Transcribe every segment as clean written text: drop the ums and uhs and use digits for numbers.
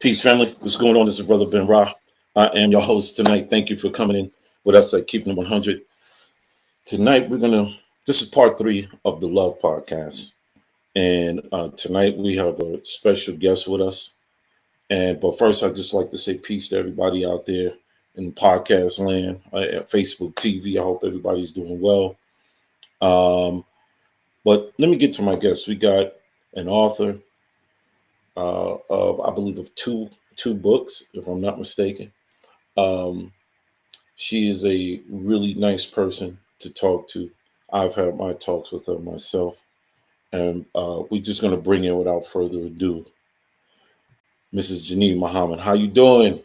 Peace, family. What's going on? This is Brother Ben Ra. I am your host tonight. Thank you for coming in with us at Keeping It 100. Tonight, this is part 3 of the Love Podcast. And tonight we have a special guest with us. But first, I'd just like to say peace to everybody out there in podcast land, at Facebook TV. I hope everybody's doing well. But let me get to my guest. We got an author of, I believe, of two books, if I'm not mistaken. She is a really nice person to talk to. I've had my talks with her myself, and we're just going to bring in without further ado, Mrs. Janine Muhammad. How you doing?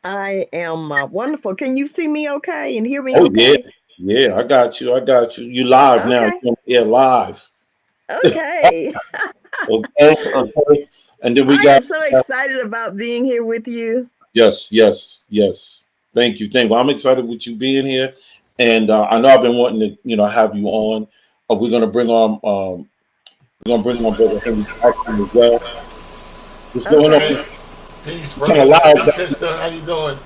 I am wonderful. Can you see me okay and hear me Oh yeah, okay? yeah. I got you. I got you. You live now. Okay. Yeah, live. Okay. Okay, okay. And then we I got am so excited about being here with you. yes, yes, yes. Thank you, thank you. I'm excited with you being here, and I know I've been wanting to, have you on. We're gonna bring on, Brother Henry Jackson as well. What's going on? Okay. Hey, peace, Kind of brother. loud. Peace, sister. How you doing?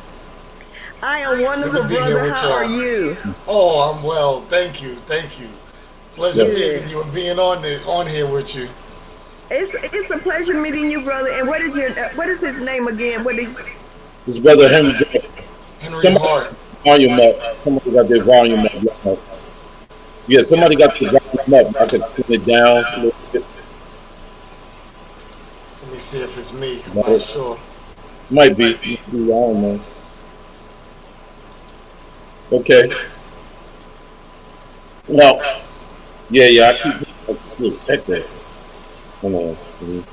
I am Good wonderful, to be here brother. with How are y'all. you? Oh, I'm well. Thank you. Thank you. Pleasure Yes. meeting Good. you and being on here with you. It's a pleasure meeting you, brother. And what is his name again? What is This is Brother Henry Jackson. Henry Somebody got Hart. their volume up. Somebody got their volume up. Yeah, somebody got their volume up. I could turn it down a little bit. Let me see if it's me. I'm not Right. sure. Might be. I don't know. Okay. Well, yeah. I keep like this little echo. Hold on.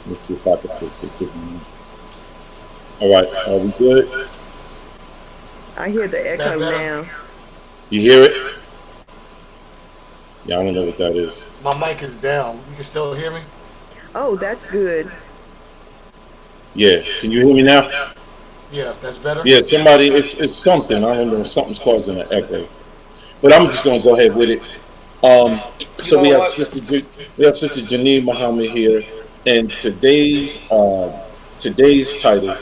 Let's see if I can fix it. All right. Are we good? I hear the Is that echo better? now. You hear it? Yeah, I don't know what that is. My mic is down. You can still hear me? Oh, that's good. Yeah. Can you hear me now? Yeah, that's better. Yeah, somebody, it's something. I don't know. Something's causing an echo. But I'm just gonna go ahead with it. Um, You so know what? We have Sister Janine Muhammad here, and today's title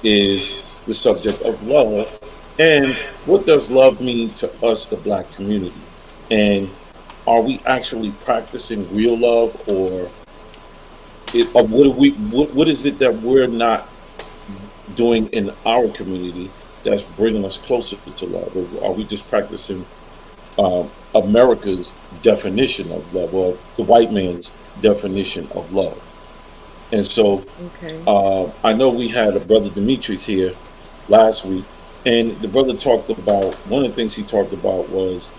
is the subject of love, and what does love mean to us, the Black community, and are we actually practicing real love, or what is it that we're not doing in our community that's bringing us closer to love? Or are we just practicing America's definition of love, or the white man's definition of love? And so Okay. I know we had a brother Demetrius here last week, and the brother talked about, one of the things he talked about was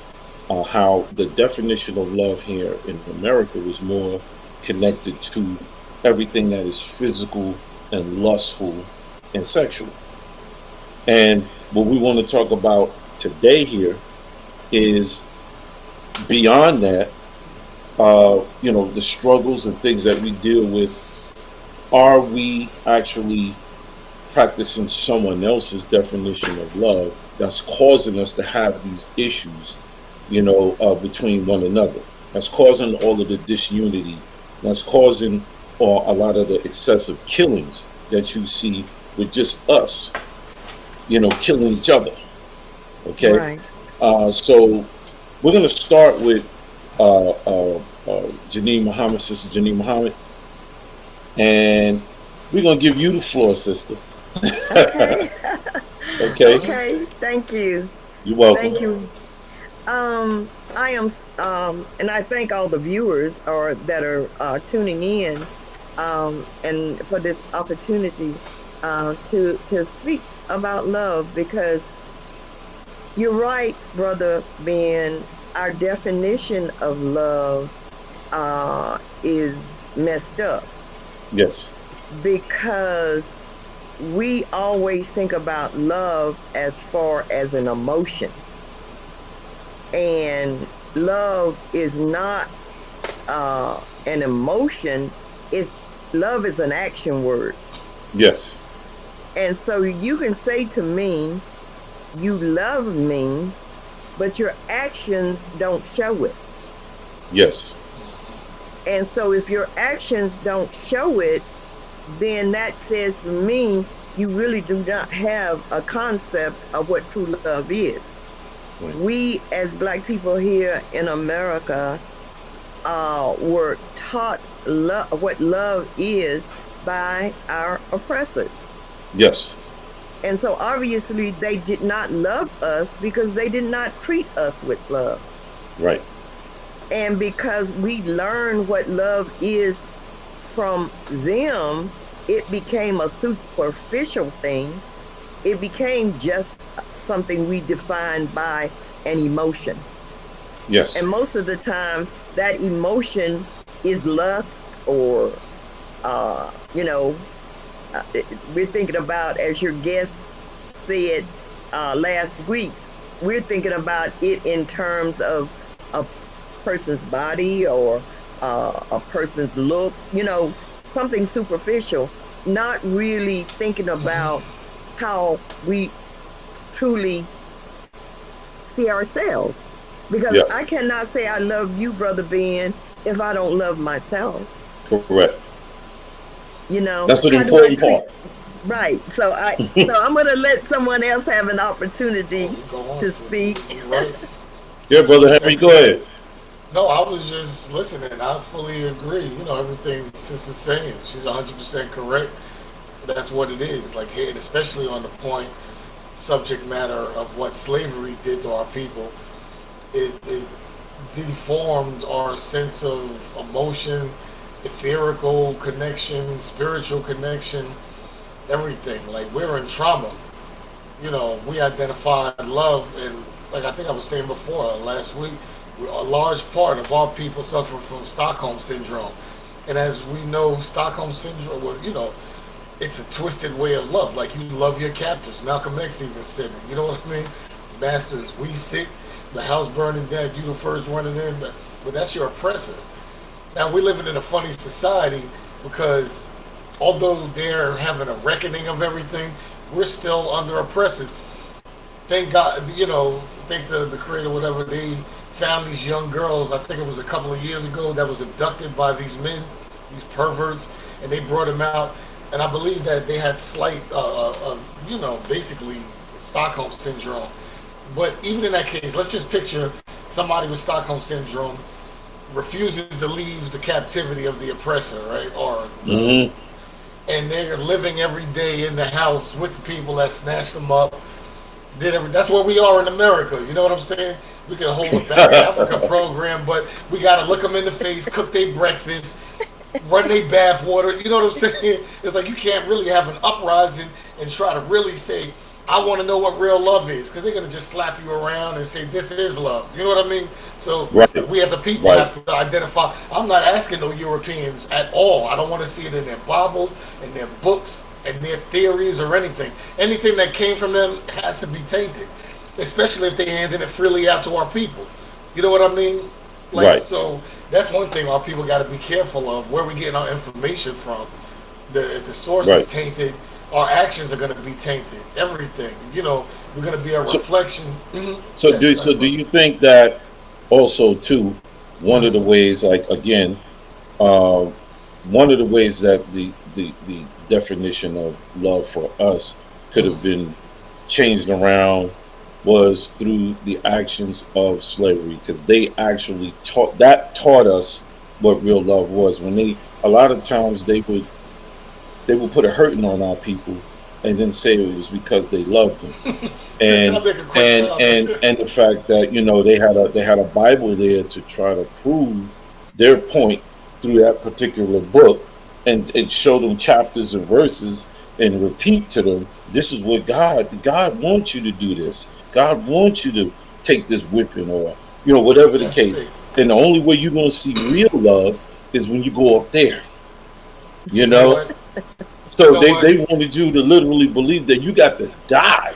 how the definition of love here in America was more connected to everything that is physical and lustful and sexual. And what we want to talk about today here is beyond that, the struggles and things that we deal with. Are we actually practicing someone else's definition of love that's causing us to have these issues, between one another? That's causing all of the disunity. That's causing a lot of the excessive killings that you see with just us, killing each other. Okay. Right. So we're going to start with Janine Muhammad, Sister Janine Muhammad, and we're going to give you the floor, sister. Okay. Okay. Okay. Thank you. You're welcome. Thank you. I am, and I thank all the viewers or that are tuning in, and for this opportunity to speak about love, because you're right, brother Ben. Our definition of love is messed up Yes. because we always think about love as far as an emotion, and love is not an emotion. It's Love is an action word. Yes. And so you can say to me, you love me, but your actions don't show it. Yes. And so if your actions don't show it, then that says to me you really do not have a concept of what true love is. Right. We as Black people here in America were taught what love is by our oppressors. Yes. And so obviously they did not love us because they did not treat us with love. Right. And because we learned what love is from them, it became a superficial thing. It became just something we defined by an emotion. Yes. And most of the time, that emotion is lust or, you know, we're thinking about, as your guest said last week, we're thinking about it in terms of a person's body or a person's look, you know, something superficial, not really thinking about how we truly see ourselves. Because Yes. I cannot say I love you, Brother Ben, if I don't love myself. Correct. You know, That's an how do I important treat? part. Right. So I'm gonna let someone else have an Oh, opportunity you go on, to sister. speak. You're right. Yeah, brother Henry, go ahead. No, I was just listening. I fully agree. You know, everything Sister's saying. She's 100% correct. That's what it is. Like, here, especially on the point, subject matter of what slavery did to our people. It deformed our sense of emotion, etherical connection, spiritual connection, everything. Like, we're in trauma. You know, we identified love, and like I think I was saying before last week, a large part of our people suffer from Stockholm syndrome. And as we know, Stockholm syndrome, well, you know, it's a twisted way of love. Like, you love your captors. Malcolm X even said it. You know what I mean? Masters, we sick, the house burning down, you the first running in, but that's your oppressors. Now, we're living in a funny society because although they're having a reckoning of everything, we're still under oppressors. Thank God, you know, thank the creator, whatever, they found these young girls, I think it was a couple of years ago, that was abducted by these men, these perverts, and they brought them out. And I believe that they had slight, you know, basically Stockholm syndrome. But even in that case, let's just picture somebody with Stockholm syndrome refuses to leave the captivity of the oppressor, right? Or Hmm. and they're living every day in the house with the people that snatched them up. That's where we are in America. You know what I'm saying? We can hold a Back Africa program, but we got to look them in the face, cook their breakfast, run their bath water. You know what I'm saying? It's like you can't really have an uprising and try to really say, I want to know what real love is, because they're going to just slap you around and say, this is love. You know what I mean? So Right. we as a people Right. have to identify. I'm not asking no Europeans at all. I don't want to see it in their Bible, in their books, and their theories or anything. Anything that came from them has to be tainted, especially if they handing it freely out to our people. You know what I mean? Like, Right. so that's one thing our people got to be careful of, where we getting our information from. If the source is Right. tainted, our actions are going to be tainted. Everything, you know, we're going to be a So, reflection. Mm-hmm. so Yes, do go ahead, so do brother. you think that also too, one of the Mm-hmm. ways, like again, uh, one of the ways that the definition of love for us could have Mm-hmm. been changed around was through the actions of slavery, because they actually taught us what real love was. When they a lot of times they would put a hurting on our people and then say it was because they loved them. Can I and make a quick and comment? and and the fact that they had a Bible there to try to prove their point through that particular book, and show them chapters and verses and repeat to them, this is what God wants you to do this. God wants you to take this whipping, or whatever the That's it. case. And the only way you're going to see real love is when you go up there. you You know know what? You so know they what? wanted you to literally believe that you got to die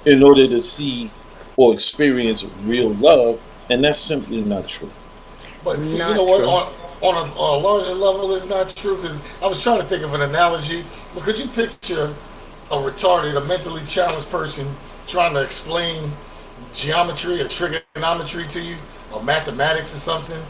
in order to see or experience real love, and that's simply not true. But see, you know Not what? true. On a larger level, it's not true, because I was trying to think of an analogy. But could you picture a retarded, a mentally challenged person trying to explain geometry or trigonometry to you, or mathematics or something?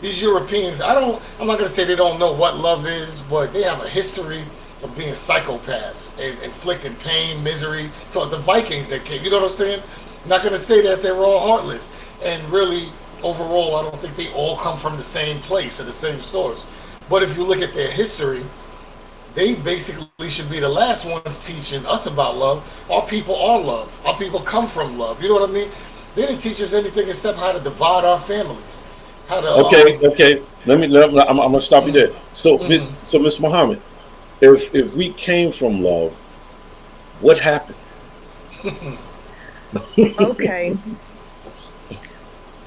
these Europeans, I'm not gonna say they don't know what love is, but they have a history of being psychopaths and inflicting pain, misery. To the Vikings that came, you know what I'm saying? I'm not gonna say that they were all heartless, and really overall, I don't think they all come from the same place or the same source. But if you look at their history, they basically should be the last ones teaching us about love. Our people are love. Our people come from love. You know what I mean? They didn't teach us anything except how to divide our families, how to Okay, okay. I'm gonna stop you there. So, mhm. Miss Muhammad, if we came from love, what happened? Okay,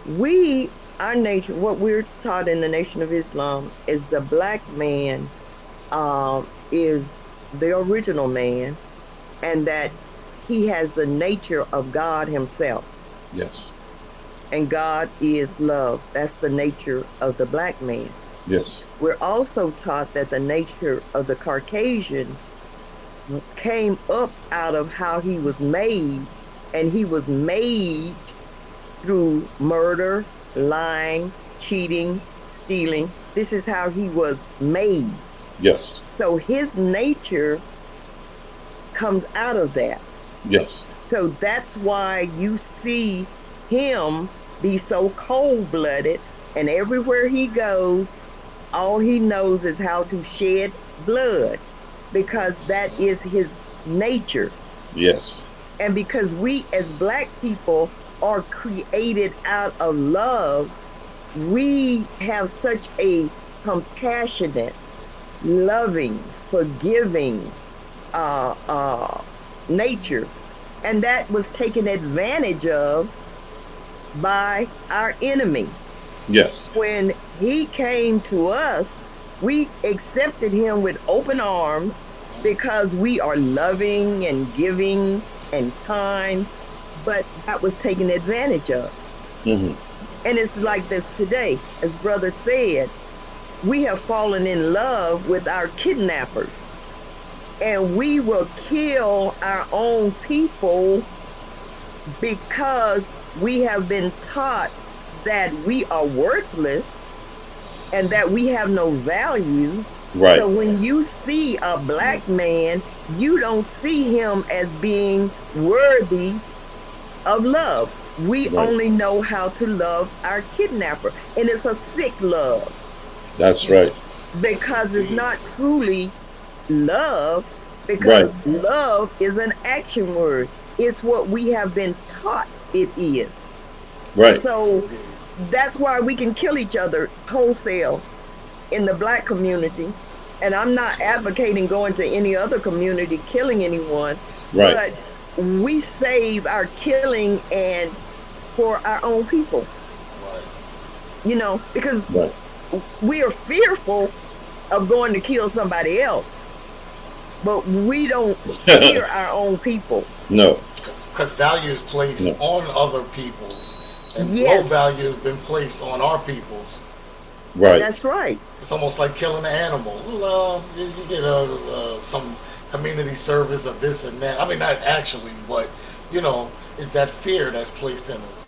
we our nature, what we're taught in the Nation of Islam is the black man is the original man, and that he has the nature of God Himself, Yes, and God is love. That's the nature of the black man. yes, We're also taught that the nature of the Caucasian came up out of how he was made, and he was made through murder, lying, cheating, stealing. This is how he was made. yes, So his nature comes out of that. yes, So that's why you see him be so cold blooded, and everywhere he goes, all he knows is how to shed blood, because that is his nature. yes, And because we as black people are created out of love, we have such a compassionate, loving, forgiving uh, uh, nature. And that was taken advantage of by our enemy. yes, When he came to us, we accepted him with open arms because we are loving and giving and kind, but that was taken advantage of. hmm, And it's like this today. As brother said, we have fallen in love with our kidnappers, and we will kill our own people because we have been taught that we are worthless and that we have no value. So right, when you see a black man, you don't see him as being worthy of love. We right. only know how to love our kidnapper, and it's a sick love, That's right, Yes, because it's indeed. not truly love, right, because love is an action word. It's what we have been taught it is. right. Yes, So indeed. that's why we can kill each other wholesale in the black community. And I'm not advocating going to any other community killing anyone, Right, but we save our killing and for our own people, Right. because right. we are fearful of going to kill somebody else, but we don't fear our own people. No, Because value is placed no. on other people's, and low Yes, value has been placed on our people's. Right, that's right. It's almost like killing an animal. Well, you get some community service of this and that. I mean, not actually, but it's that fear that's placed in us.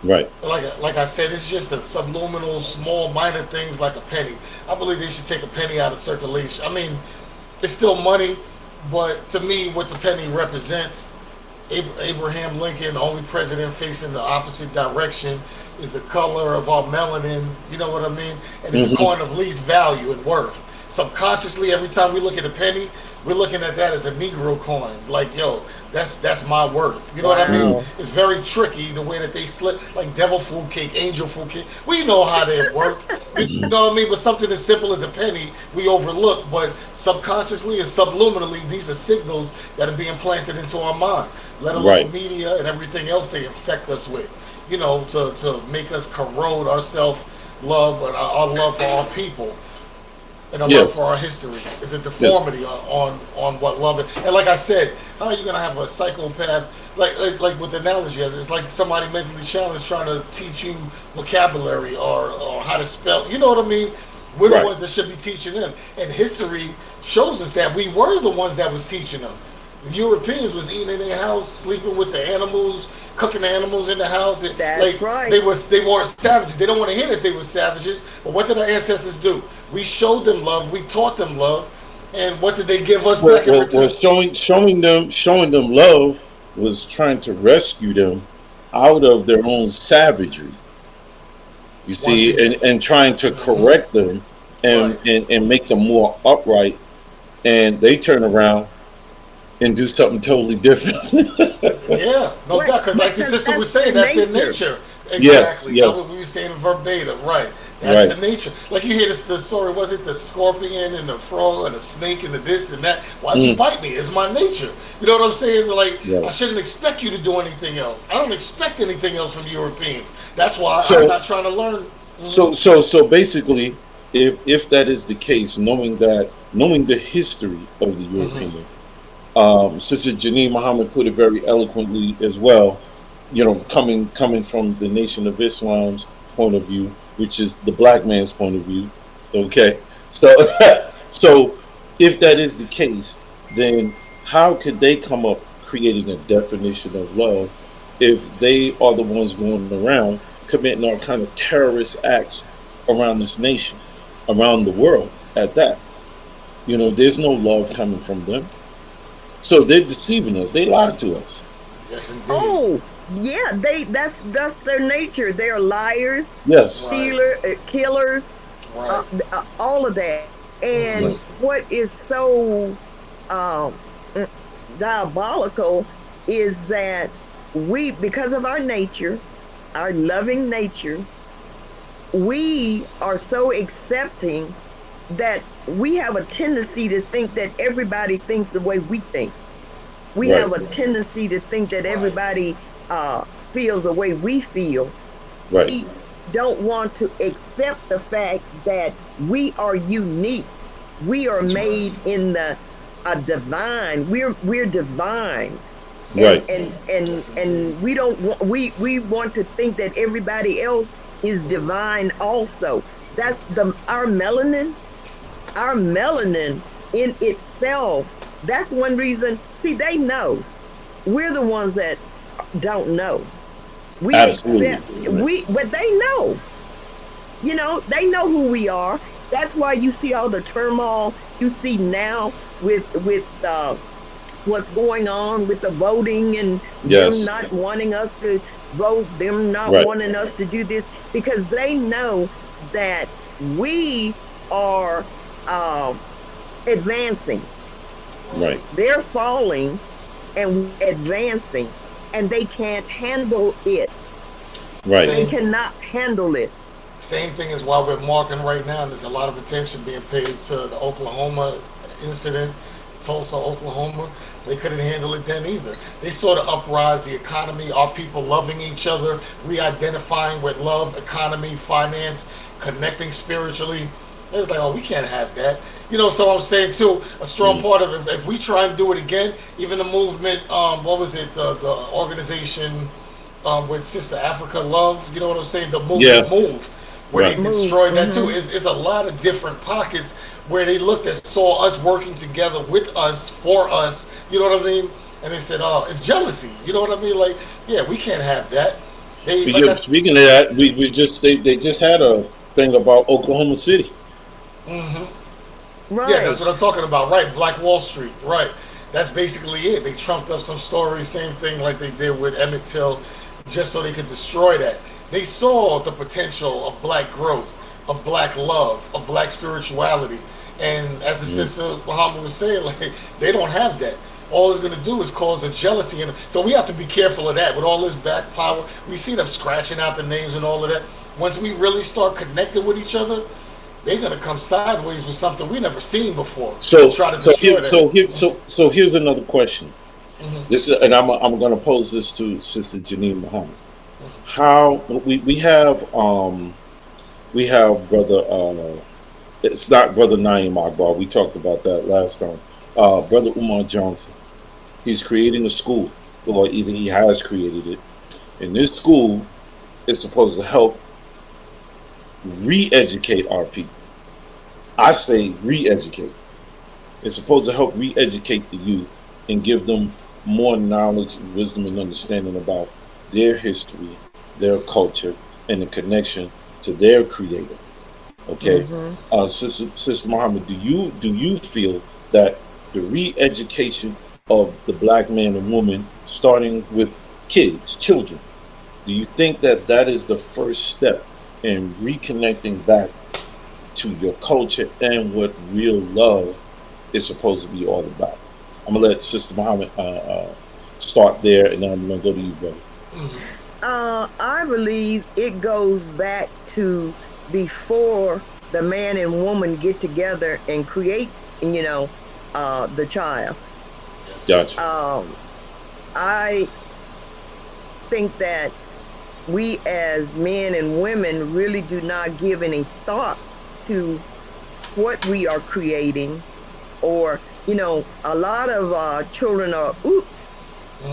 right. Like I said, it's just a subliminal, small, minor things like a penny. I believe they should take a penny out of circulation. I mean, it's still money, but to me, what the penny represents, Abraham Lincoln, the only president facing the opposite direction, is the color of our melanin. You know what I mean? And it's the Hmm. coin of least value and worth. Subconsciously, every time we look at a penny, we're looking at that as a Negro coin. Like, yo, that's my worth. You know what I mean? Hmm. Wow. It's very tricky the way that they slip, like devil food cake, angel food cake. We know how they work. You know what I mean? But something as simple as a penny, we overlook. But subconsciously and subliminally, these are signals that are being planted into our mind. Let alone Right. media and everything else they infect us with. To make us corrode our self love and our love for our people and a love Yes, for our history. Is a yes. deformity on what love is. And like I said, how are you gonna have a psychopath like with the analogy? It's like somebody mentally challenged trying to teach you vocabulary or how to spell. You know what I mean? We're the Right. ones that should be teaching them. And history shows us that we were the ones that was teaching them. The Europeans was eating in their house, sleeping with the animals, cooking animals in the house. That's Like they right. was they weren't savages. They don't want to hear that they were savages. But what did our ancestors do? We showed them love. We taught them love. And what did they give us Well, back in well, well, return? showing them love was trying to rescue them out of their own savagery. You Once see, again. and trying to Hmm. correct them Right. and make them more upright, and they turn around and do something totally different. Yeah, no What? doubt. Because like the Because sister that's was their saying, that's their nature. nature. Yes, Exactly. That's what we yes, were saying verbatim. Right. That's the right. nature. Like you hear the story. Was it the scorpion and the frog and the snake and the this and that? Why'd you Mm, bite me? It's my nature. You know what I'm saying? Like I right. shouldn't expect you to do anything else. I don't expect anything else from Europeans. That's why I'm So, not trying to learn. Hmm. so basically, if that is the case, knowing the history of the Hmm. European, Sister Janine Muhammad put it very eloquently as well. Coming from the Nation of Islam's point of view, which is the black man's point of view. Okay, so so if that is the case, then how could they come up creating a definition of love if they are the ones going around committing all kind of terrorist acts around this nation, around the world at that? There's no love coming from them. So they're deceiving us. They lied to us. Yes, indeed. Oh, yeah, that's their nature. They're liars, Yes. Right. killers, Right. all of that. And Hmm. Right. what is so um, mm, diabolical is that we, because of our nature, our loving nature, we are so accepting that we have a tendency to think that everybody thinks the way we think. We have Right. a tendency to think that Right. everybody feels the way we feel. Right. We don't want to accept the fact that we are unique. We are That's right. made in the divine. We're divine, and Right. and and Yes, indeed. and we don't want, we want to think that everybody else is divine also. That's the our melanin in itself. That's one reason. See, they know. We're the ones that don't know. We Absolutely. accept Right. but they know. They know who we are. That's why you see all the turmoil you see now with what's going on with the voting, and them Yes. not wanting us to vote, them not Right. wanting us to do this, because they know that we are um, advancing. Right. Right. They're falling and we're advancing, and they can't handle it. Right. They Same. cannot handle it. Same thing as why we're marking right now. And there's a lot of attention being paid to the Oklahoma incident, Tulsa, Oklahoma. They couldn't handle it then either. They saw the uprise, the economy, our people loving each other, re-identifying with love, economy, finance, connecting spiritually. It's like, oh, we can't have that. So I'm saying too, a strong Mm. part of it. If we try and do it again, even the movement, what was it, the organization with Sister Africa Love, you know what I'm saying? The movement Yeah. Move, where they Right. Move. destroyed that too. Hmm. It's a lot of different pockets where they looked at, saw us working together with us, for us, you know what I mean? And they said, oh, it's jealousy. You know what I mean? Like, yeah, we can't have that. They, like I, Because speaking of that, they just had a thing about Oklahoma City. mm-hmm. Yeah, that's Right. what I'm talking about, right? Black Wall Street, right? That's basically it. They trumped up some stories, same thing like they did with Emmett Till, just so they could destroy that. They saw the potential of black growth, of black love, of black spirituality, and as the Mm. sister Muhammad was saying, like they don't have that. All it's going to do is cause a jealousy, and so we have to be careful of that. With all this back power, we see them scratching out the names and all of that. Once we really start connecting with each other, they're gonna come sideways with something we never seen before and So try to so here destroy that. so here so here's another question. Hmm. This is, and I'm going to pose this to Sister Janine Muhammad. How we have brother, it's not brother Naeem Akbar. We talked about that last time. Brother Umar Johnson. He's creating a school, or either he has created it. And this school is supposed to help re-educate our people. I say re-educate. It's supposed to help re-educate the youth and give them more knowledge, wisdom, and understanding about their history, their culture, and the connection to their creator. Okay, Mm-hmm. Sister Muhammad, do you feel that the re-education of the black man and woman, starting with kids, children, do you think that that is the first step in reconnecting back to your culture and what real love is supposed to be all about? I'm gonna let Sister Muhammad start there, and then I'm gonna go to you, brother. Mhm. I believe it goes back to before the man and woman get together and create, you know, the child. Yes, sir. Gotcha. Um, I think that we as men and women really do not give any thought to what we are creating, or a lot of children are, oops,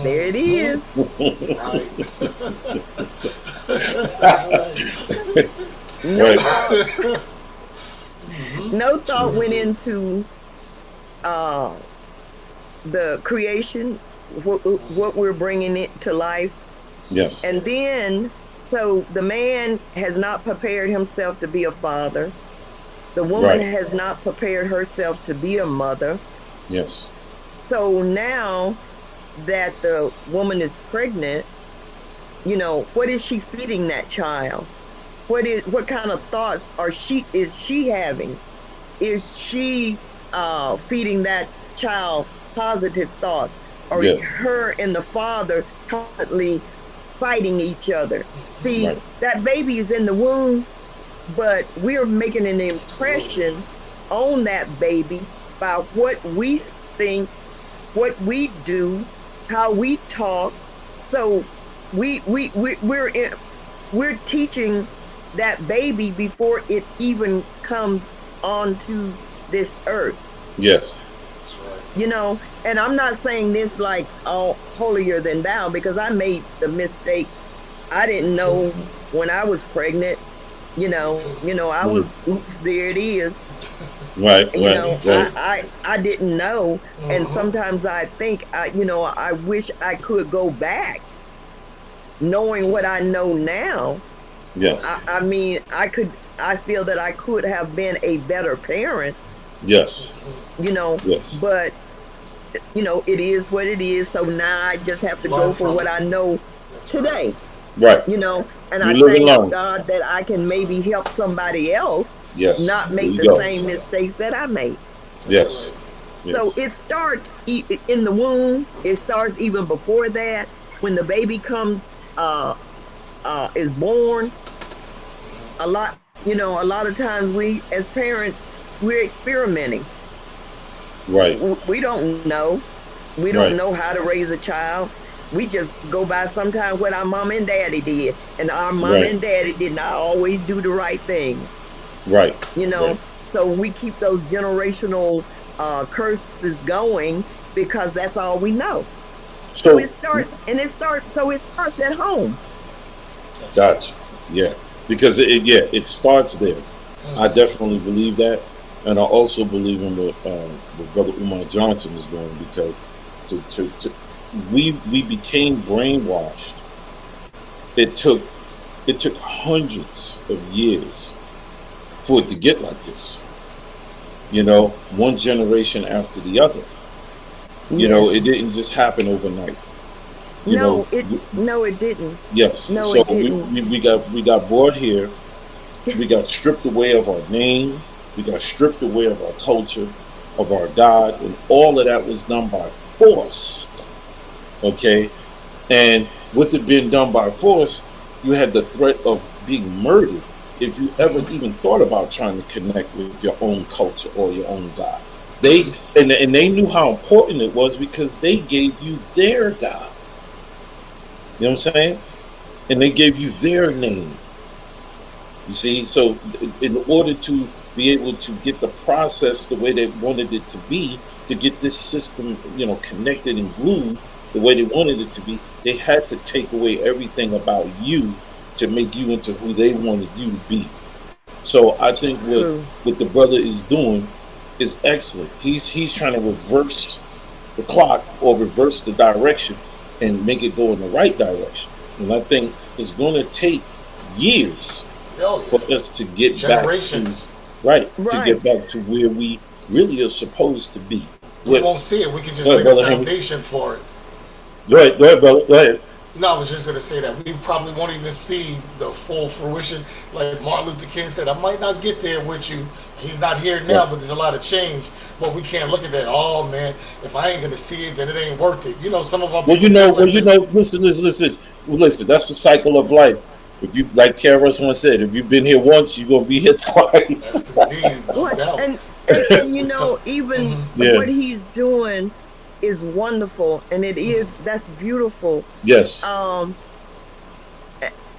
there it Hmm. is. Right. That's right. No Right. thought, Hmm. no thought Sure went do. into uh, the creation, what Hmm. we're bringing it to life. Yes. And then, so the man has not prepared himself to be a father. The woman Right. has not prepared herself to be a mother. Yes. So now that the woman is pregnant, what is she feeding that child? What kind of thoughts is she having? Is she feeding that child positive thoughts? Or Yes. her and the father constantly fighting each other? Hmm. See, Right. that baby is in the womb, but we're making an Absolutely. impression on that baby by what we think, what we do, how we talk. So we're teaching that baby before it even comes onto this earth. Yes. That's right. And I'm not saying this like, oh, holier than thou, because I made the mistake. I Me didn't too. know when I was pregnant. Me too. I Mm. was, oops, there it is. Right. Right. Me I, Right. too. I I didn't know, and Hmm. sometimes I think, I wish I could go back, knowing what I know now. Yes. I feel that I could have been a better parent, Yes. Hmm. you know, Yes. but it is what it is. So now I just have to go Learn for from what it. I know That's right. today, Right. and I You live and thank learn. God that I can maybe help somebody else Yes. not There make you the go. same mistakes that I made. That's Yes. right. So Yes. it starts in the womb. It starts even before that, when the baby comes, uh, is born. A lot of times we as parents, we're experimenting. Right. We don't know. We don't Right. know how to raise a child. We just go by sometimes what our mom and daddy did, and our mom Right. and daddy did not always do the right thing. Right. Right. So we keep those generational curses going because that's all we know. So So it starts at home. That's right. gotcha. Yeah. Because it starts there. I Hmm. definitely believe that, and I also believe in what Brother Umar Johnson is doing, because to we became brainwashed. It took it took hundreds of years for it to get like this. One generation after the other. It Yes. didn't just happen overnight. You know, No, it didn't. yes. No, So it we, didn't. we, we got we got brought here. We got stripped away of our name. We got stripped away of our culture, of our God, and all of that was done by force. Okay, and with it being done by force, you had the threat of being murdered if you ever even thought about trying to connect with your own culture or your own God. They and they knew how important it was because they gave you their God. You know what I'm saying? And they gave you their name. You see, so in order to be able to get the process the way they wanted it to be, to get this system, connected and glued the way they wanted it to be, they had to take away everything about you to make you into who they wanted you to be. So I That's think right. True. what the brother is doing is excellent. He's trying to reverse the clock or reverse the direction and make it go in the right direction And I think it's going to take years Oh for yeah, us to get back to generations. right, to Right. get back to where we really are supposed to be. We What? won't see it. We can Go just ahead, lay the brother Henry. foundation for it. Go ahead, brother. Go ahead. No, I was just gonna say that we probably won't even see the full fruition. Like Martin Luther King said, I might not get there with you. He's not here now, Right. but there's a lot of change. But we can't look at that. Oh man, if I ain't gonna see it, then it ain't worth it. You know, some of our Well, people think well, like that. listen. That's the cycle of life. If you, like Kara once said, if you've been here once, you're gonna be here twice. That's indeed, no What doubt. and you know, even Mm-hmm. Yeah. what he's doing is wonderful, and that's beautiful. Yes. Um,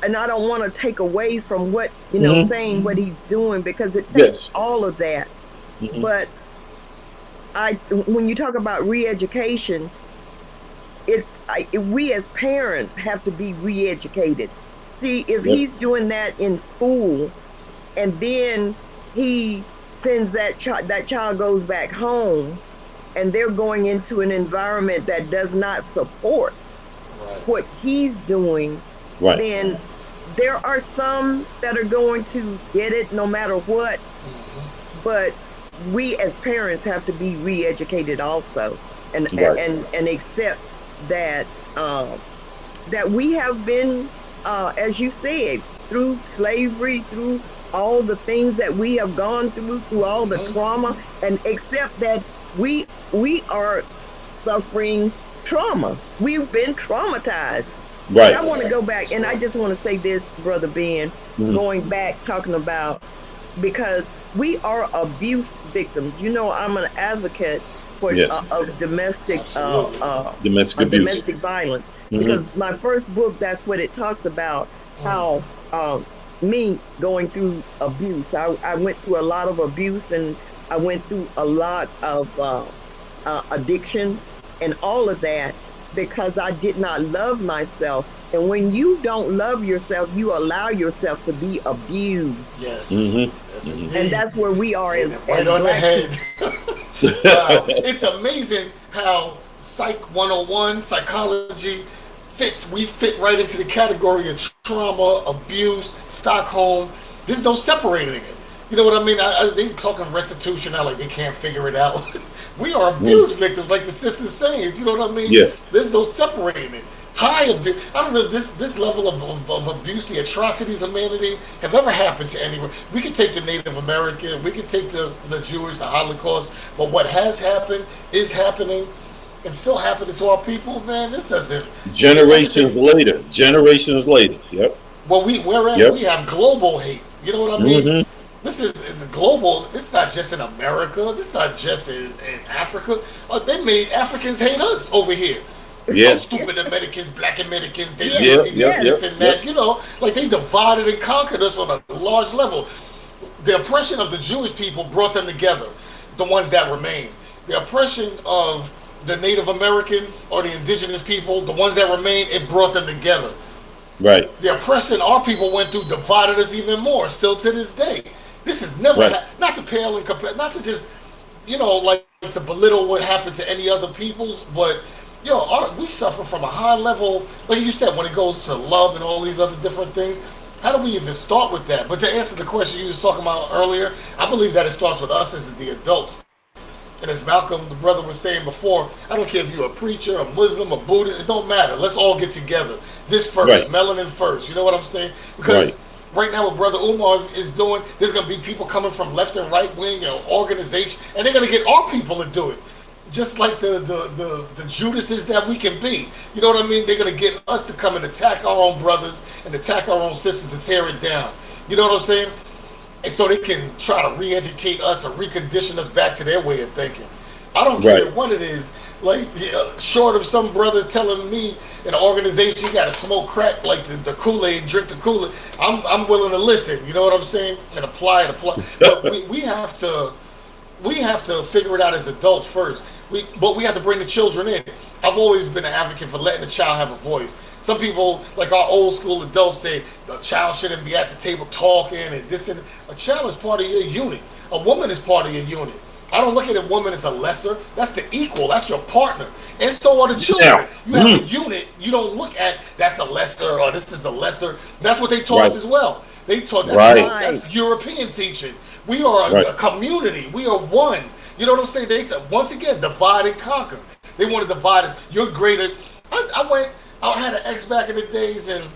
and I don't want to take away from what Hmm. saying what he's doing, because it takes Yes. all of that. Hmm. But when you talk about re-education, we as parents have to be re-educated. See, if Yep. he's doing that in school, and then he sends that child goes back home, and they're going into an environment that does not support Right. what he's doing, Right. then there are some that are going to get it no matter what. Mm-hmm. But we as parents have to be re-educated also, and Right. and accept that that we have been, as you said, through slavery, through all the things that we have gone through all the Mm-hmm. trauma, and accept that we are suffering trauma. We've been traumatized. But Right. I want to go back, and I just want to say this, Brother Ben, Mhm. going back, talking about, because we are abuse victims. I'm an advocate for Yes. of domestic Absolutely. Domestic abuse. domestic violence, Hmm. because my first book, that's what it talks about, how me going through abuse. I went through a lot of abuse, and I went through a lot of addictions and all of that, because I did not love myself. And when you don't love yourself, you allow yourself to be abused. Yes. Hmm. Yes, Hmm. And indeed. that's where we are Hit as it right as on the black people. head. Wow. It's amazing how Psych 101, psychology, we fit right into the category of trauma, abuse, Stockholm. There's no separating it. You know what I mean? They talking restitution now like they can't figure it out. We are Mm. abuse victims, like the sister's saying. You know what I mean? Yeah. There's no separating it. High abuse. I don't know if this level of abuse, the atrocities of humanity, have ever happened to anyone. We could take the Native American, we could take the Jewish, the Holocaust, but what has happened is happening and still happening to our people, man. This doesn't. Like I Generations said, later. Generations later. Yep. well, whereas Yep. we have global hate. You know what I mean? Hmm. This is it's global. It's not just in America. It's not just in Africa. They made Africans hate us over here. Oh, Yeah. stupid Americans, black Americans, they Yes, Yep. lazy, this, Yep. yes. this, Yep. and Yep. that. You know, like they divided and conquered us on a large level. The oppression of the Jewish people brought them together, the ones that remain. The oppression of the Native Americans or the indigenous people, the ones that remain, it brought them together. Right. The oppression our people went through divided us even more, still to this day. This is never, Right. not to pale and compare, not to just, like to belittle what happened to any other peoples, but we suffer from a high level, like you said, when it goes to love and all these other different things. How do we even start with that? But to answer the question you was talking about earlier, I believe that it starts with us as the adults. And as Malcolm, the brother, was saying before, I don't care if you're a preacher, a Muslim, a Buddhist, it don't matter. Let's all get together. This first, Right. melanin first. You know what I'm saying? Because Right. right now what Brother Umar is doing, there's going to be people coming from left and right wing and organization, and they're going to get our people to do it. Just like the Judases that we can be. You know what I mean? They're going to get us to come and attack our own brothers and attack our own sisters to tear it down. You know what I'm saying? And so they can try to re-educate us or recondition us back to their way of thinking. I don't care Right. what it is. Like, short of some brother telling me in an organization you got to smoke crack like the Kool-Aid, drink the Kool-Aid, I'm willing to listen. You know what I'm saying? And apply it. But we have to figure it out as adults first. But we have to bring the children in. I've always been an advocate for letting the child have a voice. Some people, like our old school adults, say the child shouldn't be at the table talking and this and a child is part of your unit. A woman is part of your unit. I don't look at a woman as a lesser. That's the equal. That's your partner. And so are the children. Yeah. You have a unit. You don't look at that's a lesser or this is a lesser. That's what they taught us as well. They taught that's European teaching. We are a community. We are one. You know what I'm saying? They once again divide and conquer. They want to divide us. You're greater. I had an ex back in the days, and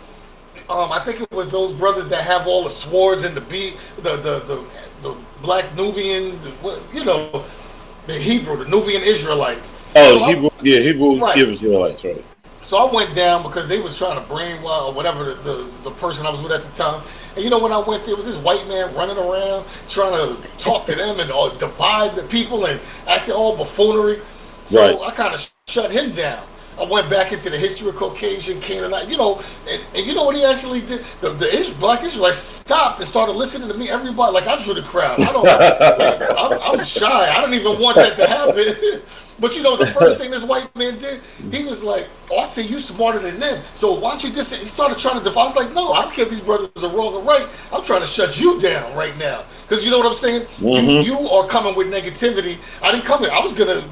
I think it was those brothers that have all the swords and the black Nubian, the Hebrew, the Nubian Israelites. Oh, so Hebrew Israelites, right? So I went down because they was trying to brainwash or whatever the person I was with at the time. And when I went there, was this white man running around trying to talk to them and divide the people and acting all buffoonery. So I kind of shut him down. I went back into the history of Caucasian, Canaanite, and you know what he actually did? The black Israelites stopped and started listening to me. Everybody, like I drew the crowd. I'm shy. I don't even want that to happen. But the first thing this white man did, he was like, "Oh, I see you smarter than them. So why don't you just?" He started trying to define. I was like, "No, I don't care if these brothers are wrong or right. I'm trying to shut you down right now because you know what I'm saying. Mm-hmm. You are coming with negativity. I didn't come here. I was gonna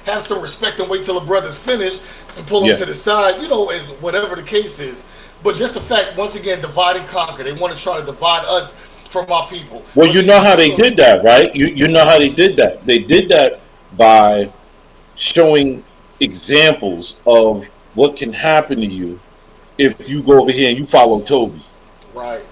have some respect and wait till the brothers finish and pull them to the side, and whatever the case is. But just the fact, once again, divide and conquer. They want to try to divide us from our people. Well, you know how they did that, right? You know how they did that. They did that by showing examples of what can happen to you if you go over here and you follow Toby. Right.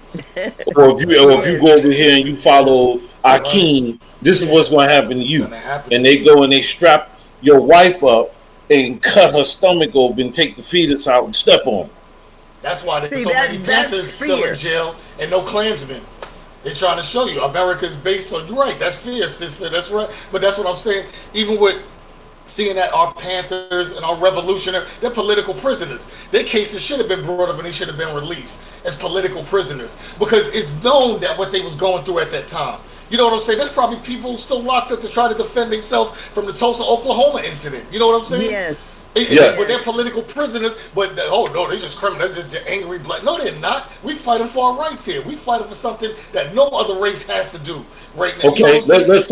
Or if you go over here and you follow Akeem, this is what's going to happen to you. And they go and they strap your wife up and cut her stomach open and take the fetus out and step on it. That's why there's so many Panthers still in jail and no Klansmen. They're trying to show you America's based on, you're right, that's fear, sister, that's right. But that's what I'm saying. Even with seeing that our Panthers and our revolutionary, they're political prisoners. Their cases should have been brought up and they should have been released as political prisoners because it's known that what they was going through at that time. You know what I'm saying? There's probably people still locked up to try to defend themselves from the Tulsa, Oklahoma incident. You know what I'm saying? Yes. But they're political prisoners, but they're just criminals. They're just angry black. No, they're not. We fighting for our rights here. We fighting for something that no other race has to do right now. Okay, let's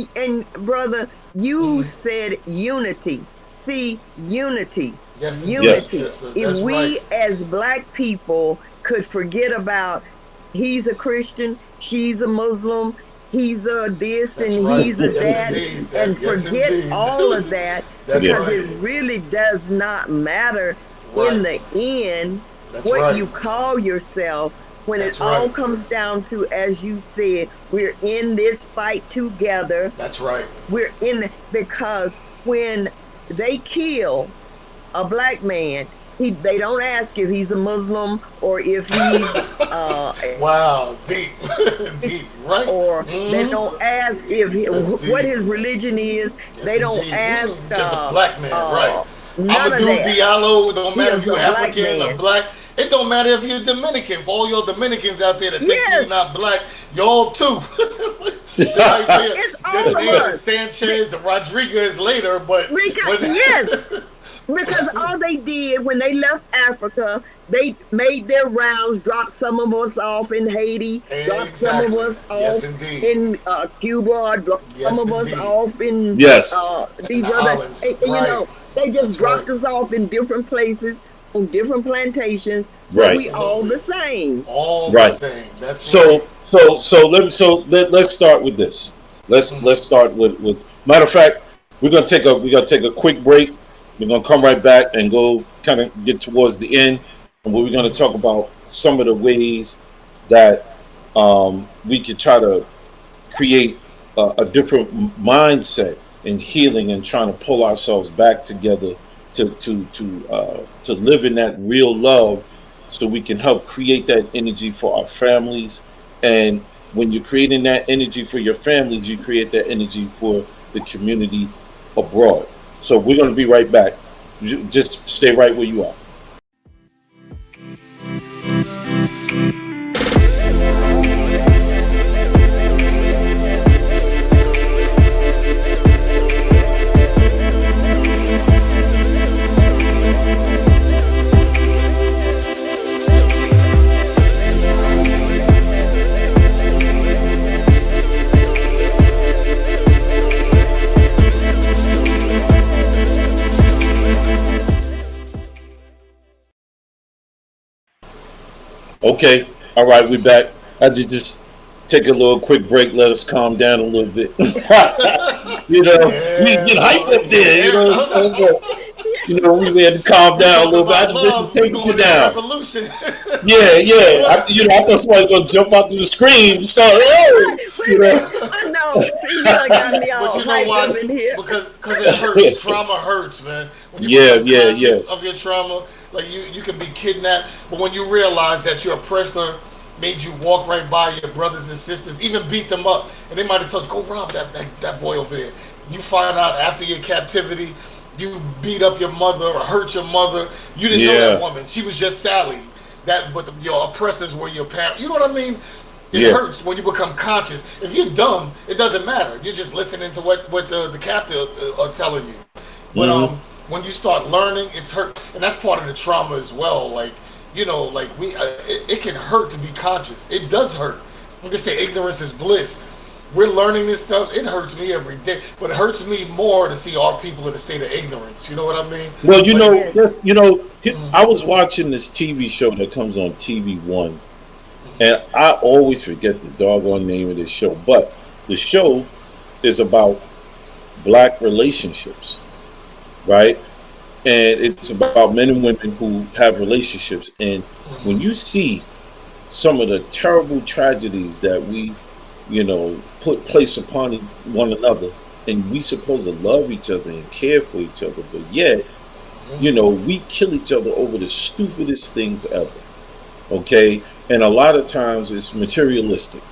and brother, you said unity. See, unity. Yes, unity. Yes, if we as black people could forget about he's a Christian, she's a Muslim, he's a this and he's a that, and forget all of that because it really does not matter in the end what you call yourself when it all comes down to, as you said, we're in this fight together. That's right. We're in because when they kill a black man, they don't ask if he's a Muslim or if he's wow, deep, right? Or they don't ask if what his religion is. They don't ask. Just a black man, right? Amadou Diallo. It don't matter if you're African or black. It don't matter if you're Dominican. For all your Dominicans out there that think you're not black, y'all too. It's all of us. Sanchez and Rodriguez later, but because all they did when they left Africa, they made their rounds, dropped some of us off in Haiti, dropped some of us off in Cuba, dropped some of us off in these other, islands. They just dropped us off in different places, on different plantations, but we all the same. All the same. That's let's start with this. Let's start with matter of fact, we're gonna take a quick break. We're gonna come right back and go kind of get towards the end, and we're gonna talk about some of the ways that we could try to create a different mindset in healing and trying to pull ourselves back together to live in that real love, so we can help create that energy for our families. And when you're creating that energy for your families, you create that energy for the community abroad. So we're going to be right back. Just stay right where you are. Okay. All right, we back. I just take a little quick break. Let us calm down a little bit. We Yeah, get hyped boy. up there. Yeah. We had to calm We down a talking little bit. I had about to bring the love. We temperature going into down. revolution. Yeah, yeah. I thought somebody was gonna jump out through the screen and start. Oh, Wait a minute. I know. See, you done got me But all you know hyped up why? in here. Because it hurts. Trauma hurts, man. When you yeah, become yeah, yeah, conscious of your trauma, like you can be kidnapped. But when you realize that your oppressor made you walk right by your brothers and sisters, even beat them up, and they might have told you, go rob that boy over there. You find out after your captivity, you beat up your mother or hurt your mother. You didn't know that yeah, woman. She was just Sally. Your oppressors were your parents. You know what I mean? It yeah. hurts when you become conscious. If you're dumb, it doesn't matter. You're just listening to what the captive are telling you. But Mm-hmm. when you start learning, it's hurt, and that's part of the trauma as well. Like like it can hurt to be conscious. It does hurt. Like they say, ignorance is bliss. We're learning this stuff. It hurts me every day, but it hurts me more to see our people in a state of ignorance. You know what I mean? Well, Like, Yes. mm, I was watching this TV show that comes on TV One, and I always forget the doggone name of this show. But the show is about black relationships, right? And it's about men and women who have relationships. And when you see some of the terrible tragedies that we, put place upon one another, and we supposed to love each other and care for each other, but yet, we kill each other over the stupidest things ever. Okay, and a lot of times it's materialistic.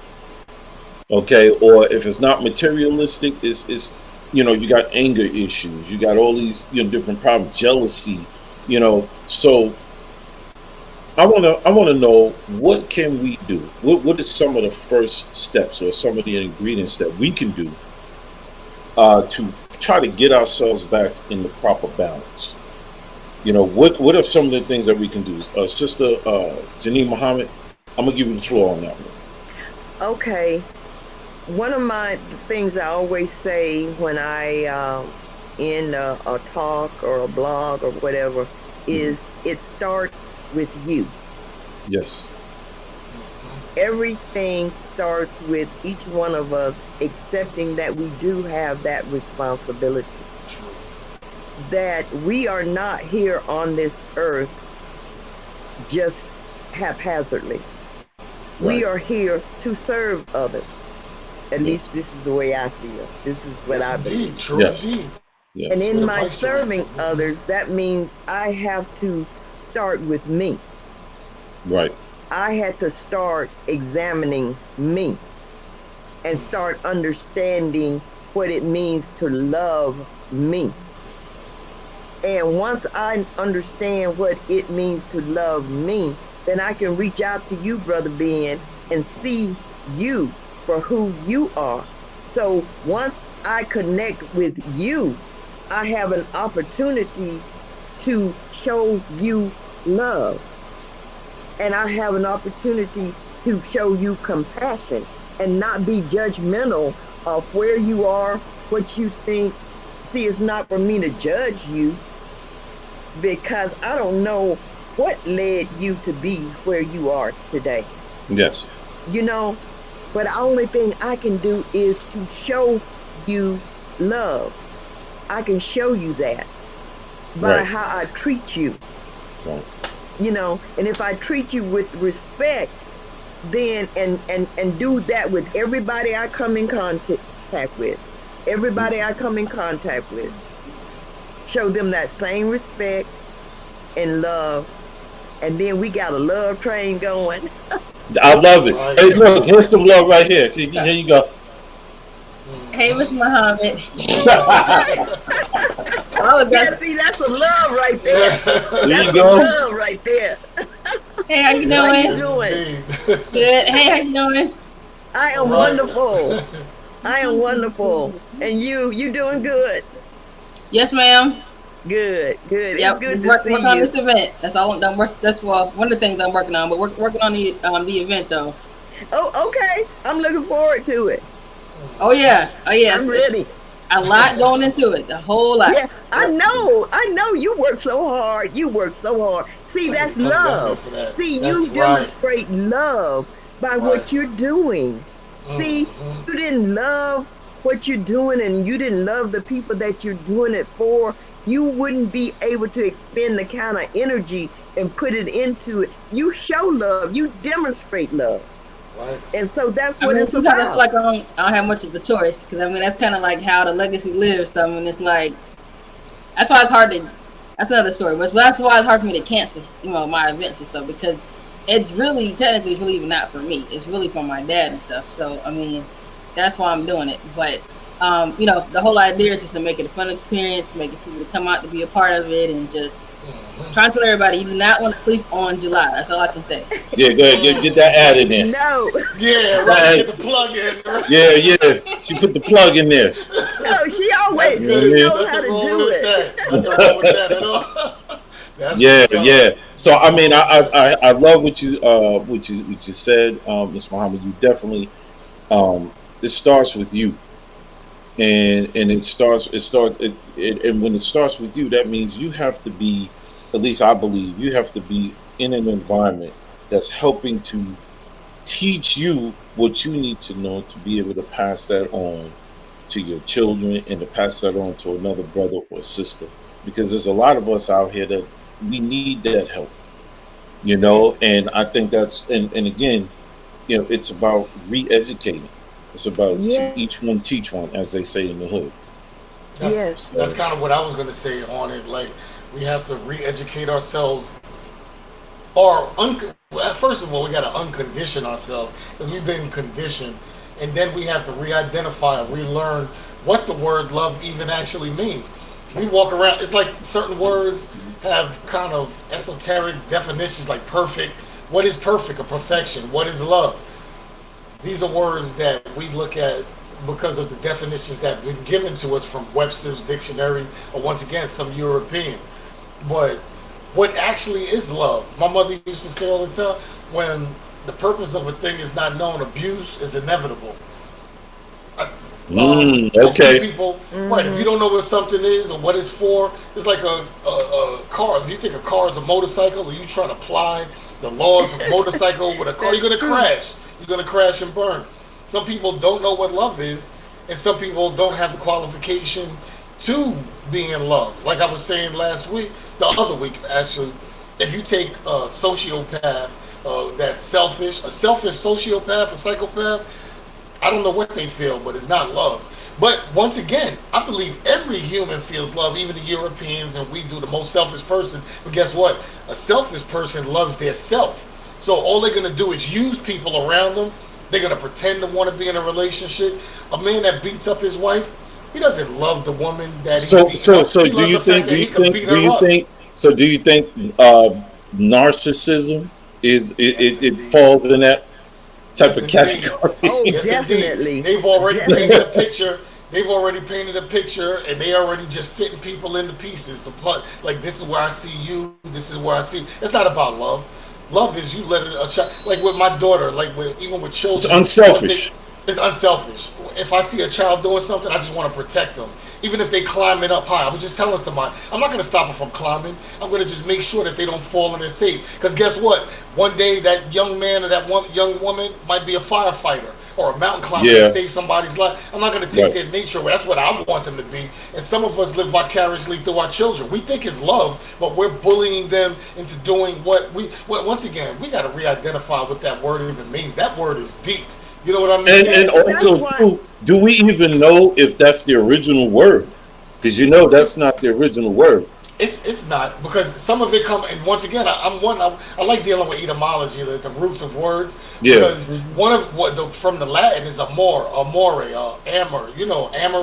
Okay, or if it's not materialistic, it's you got anger issues, you got all these different problems, jealousy. So I want to know, what can we do? What is some of the first steps or some of the ingredients that we can do to try to get ourselves back in the proper balance? What are some of the things that we can do? Sister Janine Muhammad, I'm gonna give you the floor on that one. Okay. One of my things I always say when I in a talk or a blog or whatever Hmm. is it starts with you. Yes. Everything starts with each one of us accepting that we do have that responsibility, that we are not here on this earth just haphazardly. We Right. are here to serve others. At Yes. least this is the way I feel. This is what yes, I indeed, believe. true Yes. indeed. And Yes. With in a my vice chancellor. serving others, that means I have to start with me. Right. I had to start examining me and start understanding what it means to love me. And once I understand what it means to love me, then I can reach out to you, Brother Ben, and see you for who you are. So once I connect with you, I have an opportunity to show you love. And I have an opportunity to show you compassion and not be judgmental of where you are, what you think. See, it's not for me to judge you because I don't know what led you to be where you are today. Yes. You know, but the only thing I can do is to show you love. I can show you that by Right. how I treat you, Right. and if I treat you with respect, then and do that with everybody I come in contact with. Everybody I come in contact with. Show them that same respect and love. And then we got a love train going. I love it. Right. Hey, look, here's some love right here. Here you go. Hey, Mr. Muhammad. Okay. Oh, Yeah, that's see, that's some love right there. There Yeah. That's you some go. love right there. hey, how you How you doing? doing? Indeed. Good. Hey, how you doing? I am Right. wonderful. I am wonderful. And you doing good. Yes, ma'am. Good, good. It's Yep, good to working see on you. this event. That's all. That's well, one of the things I'm working on. But working on the event though. Oh, okay. I'm looking forward to it. Oh yeah. Oh yes. I'm ready. A lot going into it, a whole lot. Yeah, I know you work so hard. You work so hard. See, I need that's to come down here love. for that. See, That's you right. demonstrate love by Right. what you're doing. See, Mm-hmm. you didn't love what you're doing and you didn't love the people that you're doing it for, you wouldn't be able to expend the kind of energy and put it into it. You show love, you demonstrate love. Right. And so that's I what mean, it's sometimes I feel about. like I don't have much of a choice because I mean that's kind of like how the legacy lives. So I mean, it's like that's why it's hard to. That's another story, but that's why it's hard for me to cancel, my events and stuff because it's really technically it's really even not for me. It's really for my dad and stuff. So I mean, that's why I'm doing it. But the whole idea is just to make it a fun experience, to make it people to come out to be a part of it, and just trying to tell everybody you do not want to sleep on July. That's all I can say. Yeah, go ahead, get that added in. No, Yeah, right. Get the plug in. Right? Yeah. She put the plug in there. no, she That's always You know what I she good. mean? knows how Nothing to wrong do with it. that. Nothing wrong with that at all. That's Yeah, what's up. yeah. So I mean, I love what you said, Ms. Muhammad. You definitely it starts with you, and and when it starts with you, that means you have to be, at least I believe, you have to be in an environment that's helping to teach you what you need to know to be able to pass that on to your children and to pass that on to another brother or sister, because there's a lot of us out here that we need that help, and I think that's, and again, it's about re-educating. It's about to Yes, each one teach one, as they say in the hood. yes, That's So kind of what I was gonna say on it. Like we have to re-educate ourselves, or well, first of all, we got to uncondition ourselves because we've been conditioned, and then we have to re-identify and relearn what the word love even actually means. We walk around. It's like certain words have kind of esoteric definitions, like perfect. What is perfect or perfection? What is love? These are words that we look at because of the definitions that have been given to us from Webster's dictionary, or once again some European. But what actually is love? My mother used to say all the time, when the purpose of a thing is not known, abuse is inevitable. I, I see okay. people, right? If you mm-hmm. don't know what something is or what it's for, it's like a car. If you think a car is a motorcycle, and you try to apply the laws of motorcycle with a car, you're That's gonna true. crash. You're gonna crash and burn. Some people don't know what love is, and some people don't have the qualification to be in love. Like I was saying last week, the other week actually, if you take a sociopath that's selfish, a selfish sociopath, a psychopath, I don't know what they feel, but it's not love. But once again, I believe every human feels love, even the Europeans, and we do. The most selfish person. But guess what? A selfish person loves their self. So all they're gonna do is use people around them. They're gonna pretend to want to be in a relationship. A man that beats up his wife, he doesn't love the woman that he's So beating so up. so He loves the fact that he can beat do her you up. think do you think narcissism Yes, it indeed. falls in that type Yes, of indeed. Oh, category? Yes, indeed. definitely, They've already painted a definitely. picture. They've already painted a picture, and they already just fitting people into pieces. The put like this is where I see you. This is where I see. It's not about love. Love is you let a child, like with my daughter, like with even with It's children. If they, unselfish. it's unselfish. If I see a child doing something, I just want to protect them. Even if they climbing up high, I was just telling somebody, I'm not going to stop them from climbing. I'm going to just make sure that they don't fall and they're safe. Because guess what? One day that young man or that one young woman might be a firefighter or a mountain climber that Yeah, saved somebody's life. I'm not going to take right. their nature away. That's what I want them to be. And some of us live vicariously through our children. We think it's love, but we're bullying them into doing what we. Well, once again, we got to re-identify what that word even means. That word is deep. You know what I mean? And That's also why. too, do we even know if that's the original word? Because that's not the original word. It's not, because some of it come, and once again I'm one I like dealing with etymology, the roots of words, Yeah. because one of what from the Latin is amore, amor, amorous,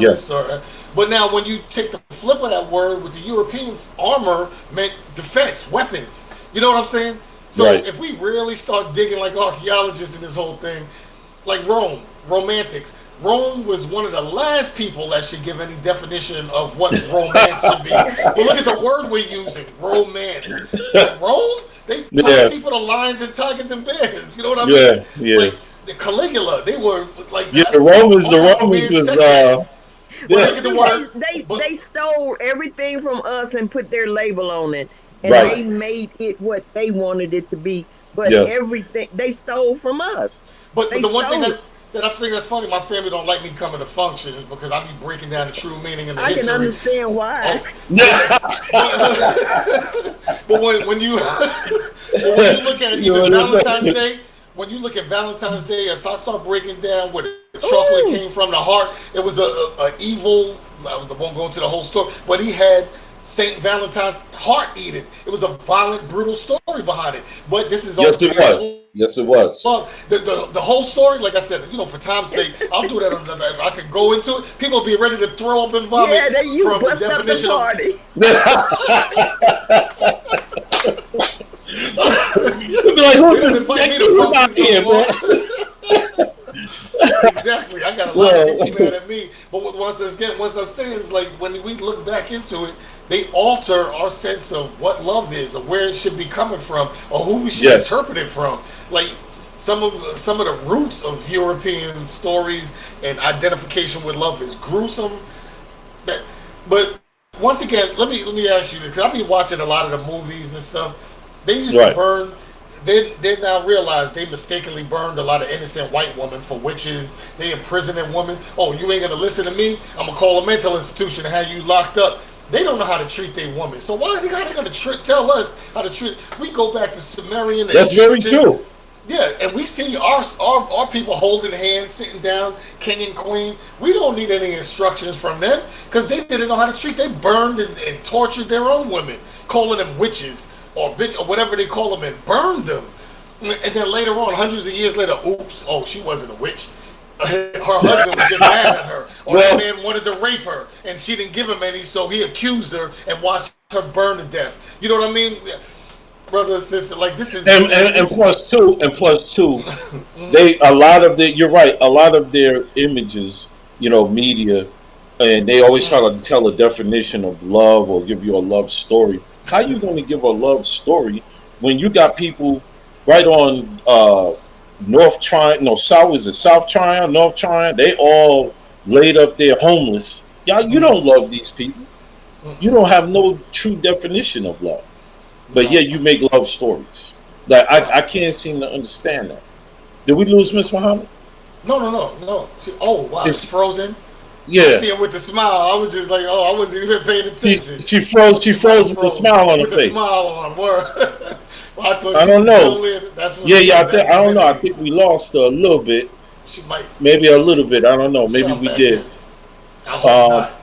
Yes. or but now when you take the flip of that word with the Europeans, armor meant defense, weapons. You know what I'm saying? So Right. if we really start digging like archaeologists in this whole thing, like Rome, Romantics. Rome was one of the last people that should give any definition of what romance should be. But look at the word we're using, romance. Rome, they taught Yeah. people to lions and tigers and bears. You know what I mean? Yeah. Yeah. Like the Caligula, they were like Yeah. that. The Romans. The All type of Romans weird was. sexual. Well, But look at the see, word. they But they stole everything from us and put their label on it, and Right. they made it what they wanted it to be. But Yes. everything they stole from us. but They the one thing stole it. that I think that's funny, my family don't like me coming to functions because I be breaking down the true meaning and the I can history. understand why. Oh, but when you but when you look at You even know what I'm Valentine's saying? Day, when you look at Valentine's Day, as I start breaking down where the chocolate Ooh, came from, the heart, it was a evil. I won't go into the whole story, but he had Saint Valentine's heart eaten. It was a violent, brutal story behind it. But this is all Yes, it based on was. Yes, it was. love. The whole story, like I said, for time's sake, I'll do that. I could go into it. People be ready to throw up and vomit yeah, that you from the bust up the definition of party. You'll be like, they who's didn't this invite me dick to dude out functions here, no man? more. Exactly. I got a lot of Well, people mad at me. But once I'm saying is like when we look back into it, they alter our sense of what love is, or where it should be coming from, or who we should yes, interpret it from. Like some of the roots of European stories and identification with love is gruesome. But once again, let me ask you this, because I've been watching a lot of the movies and stuff. They used to right. burn. They now realize they mistakenly burned a lot of innocent white women for witches. They imprisoning women. Oh, you ain't gonna listen to me? I'm gonna call a mental institution and have you locked up. They don't know how to treat their women. So why are they gonna tell us how to treat? We go back to Sumerian, the That's very Egyptian. true. Yeah, and we see our people holding hands, sitting down, king and queen. We don't need any instructions from them because they didn't know how to treat. They burned and tortured their own women, calling them witches or bitch or whatever they call them, and burned them. And then later on, hundreds of years later, oops, oh, she wasn't a witch. Her husband was just mad at her, or that Well, man wanted to rape her, and she didn't give him any, so he accused her and watched her burn to death. You know what I mean? Brother and sister, like this is and plus two, they a lot of their you're right, a lot of their images, media, and they always try to tell a definition of love or give you a love story. How you going to give a love story when you got people right on North Triangle, no, South, is it South Triangle, North Triangle? They all laid up there homeless. Y'all, you don't love these people. You don't have no true definition of love. But no, yeah, you make love stories. Like I can't seem to understand that. Did we lose Miss Muhammad? no. Oh wow, it's It's, frozen. I yeah, see her with the smile. I was just like, oh, I wasn't even paying she attention. she froze. She She might froze have with a frozen smile on her with a face. smile on. Word. Well, I thought I she don't was know. still in. That's what Yeah, it yeah. was. That I don't know. I divinity. think we lost her a little bit. She might Maybe a little bit. I don't know. Maybe jump we back did. in. I hope Um, not.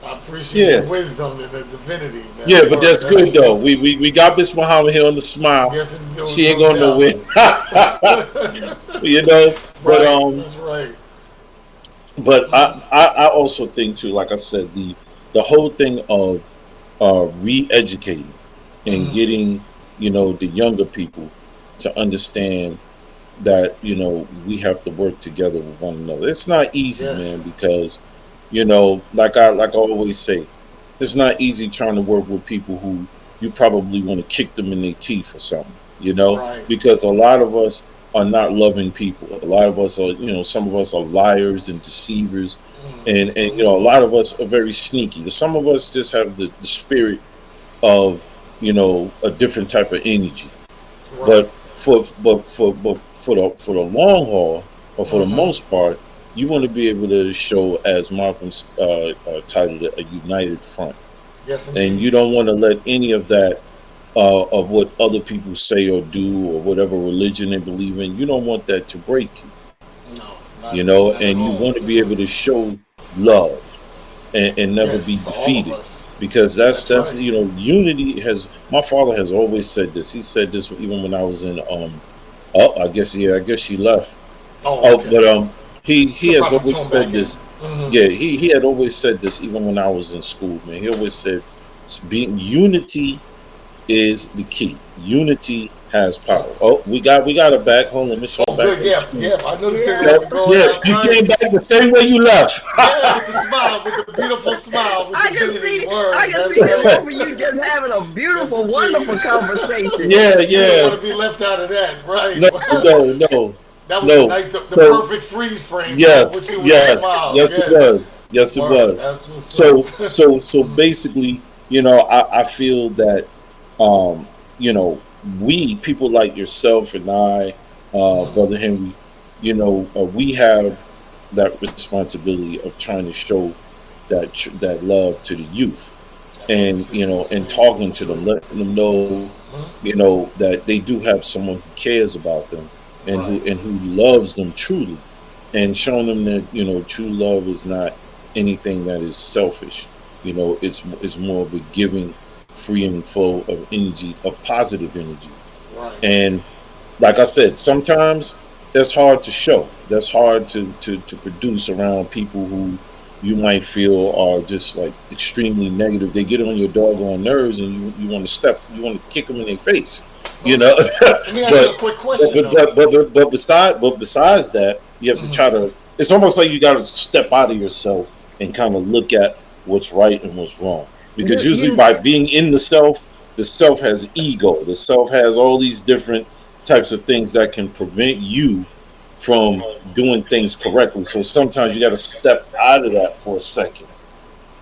I appreciate the yeah, wisdom and the divinity, man. yeah. But Word. that's That's good for though. sure. We got Miss Muhammad here on the smile. Yes, and there was She ain't no going doubt. nowhere. you know. But Right. That's right. But Mm, I also think too, like I said, the whole thing of re-educating and mm, getting the younger people to understand that we have to work together with one another. It's not easy, yes. man, because like I always say, it's not easy trying to work with people who you probably want to kick them in their teeth or something, Right. because a lot of us are not loving people. A lot of us are, some of us are liars and deceivers, Mm, and a mm, lot of us are very sneaky. Some of us just have the spirit of a different type of energy. right. But for the long haul, or for the Mm-hmm. most part, you want to be able to show, as Malcolm titled it, a united front, Yes, and indeed. you don't want to let any of that of what other people say or do, or whatever religion they believe in. You don't want that to break you, No, not at and you all. want to be able to show love and never Yes, be to all of defeated, us. because that's That's right. unity has. My father has always said this. He said this even when I was in oh, I guess she left. Oh, Oh, okay. but he She'll has probably always tune said back in. this. Mm-hmm. Yeah, he had always said this even when I was in school, man. He always said being unity is the key. Unity has Yep. power. Oh, we got it back. Hold on, let me show Oh, back good. on the Yeah, screen. yeah. I knew the sister Yeah. Yeah, wasn't going yeah, out. you Right. came back the same way you left. Yeah, with the smile, with the beautiful smile, with I can divinity. see, I Word. can That's see the right. both of you just having a Yes, beautiful, indeed. wonderful conversation. Yeah, We don't yeah. want to be left out of that. Right. No, no, no. That was a No. nice, the So perfect freeze frame. With yes, you with a yes, smile. yes, it Yes. was. Yes, it Word. was. That's what's up. So basically, I feel that, um, you know, we people like yourself and I, Brother Henry, we have that responsibility of trying to show that love to the youth, That and consistency. and talking to them, letting them know, Mhm. that they do have someone who cares about them, and Right. who loves them truly, and showing them that true love is not anything that is selfish. It's more of a giving, free and flow of energy, of positive energy. Right. And like I said, sometimes that's hard to show. That's hard to produce around people who you might feel are just like extremely negative. They get on your doggone nerves, and you want to kick them in their face, you Well, know. let me ask you but a quick but question but though. but besides that, you have to Mhm. try to. It's almost like you got to step out of yourself and kind of look at what's right and what's wrong. Because You usually you by being in the self has ego. The self has all these different types of things that can prevent you from doing things correctly. So sometimes you got to step out of that for a second,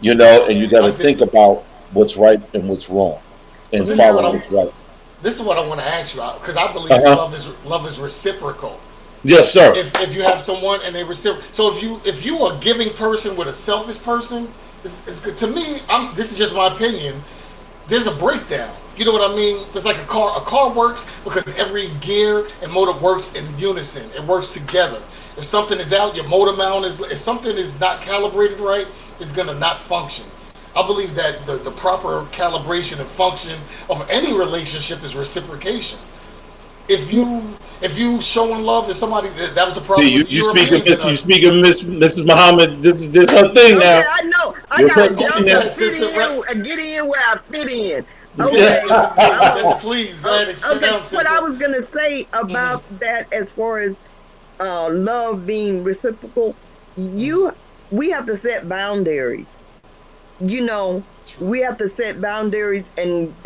and you got I to think think about what's right and what's wrong, so. and you This is what follow know I'm. what's right. This is what I want to ask you because I Uh believe huh. love is reciprocal. Yes, sir. If you have someone and they reciprocate, so if you are a giving person with a selfish person, it's good to me. This is just my opinion. There's a breakdown. You know what I mean? It's like a car. A car works because every gear and motor works in unison. It works together. If something is out, your motor mount is. If something is not calibrated right, it's gonna not function. I believe that the proper calibration and function of any relationship is reciprocation. If you showing love to somebody, that was the See, problem with the you speaking, Europeans and You us. speaking, Mrs. Muhammad. This her thing okay, now. I know. I This her gotta thing jump Go and now. ahead, fit sister. Right? in and get in where I fit in. Yes, Okay. yes, indeed. Yes, Um please. Go oh, ahead, okay. expound, What I sister. was gonna say Mm-hmm. about that as far as love being reciprocal, Mm-hmm. you we have to set boundaries. You know, True. we have to set boundaries, and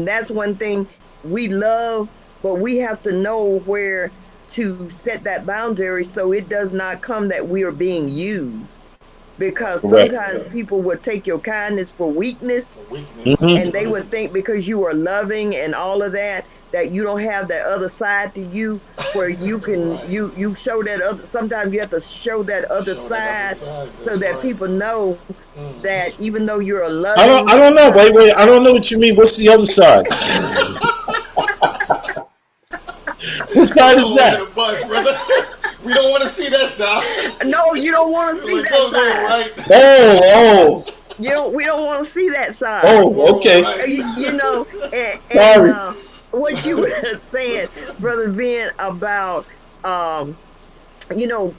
that's one thing. We love, but we have to know where to set that boundary so it does not come that we are being used, Right. because Correct. sometimes people will take your kindness for For weakness, weakness. Hmm. and they would think because you are loving and all of that, that you don't have that other side to you, where you can Right. you show that other. Sometimes you have to show that other Show that other side side. so That's that right. people know Mm-hmm. that even though you're a I loving don't know. person. Wait. I don't know what you mean. What's the other side? What Don't side is throw us in that? the bus, brother. We don't want to see that side. No, you don't want to see Like, that go side. right. Oh, We don't want to see that side. okay. Right. You know, and Sorry. what you were saying, brother Ben, about um, you know,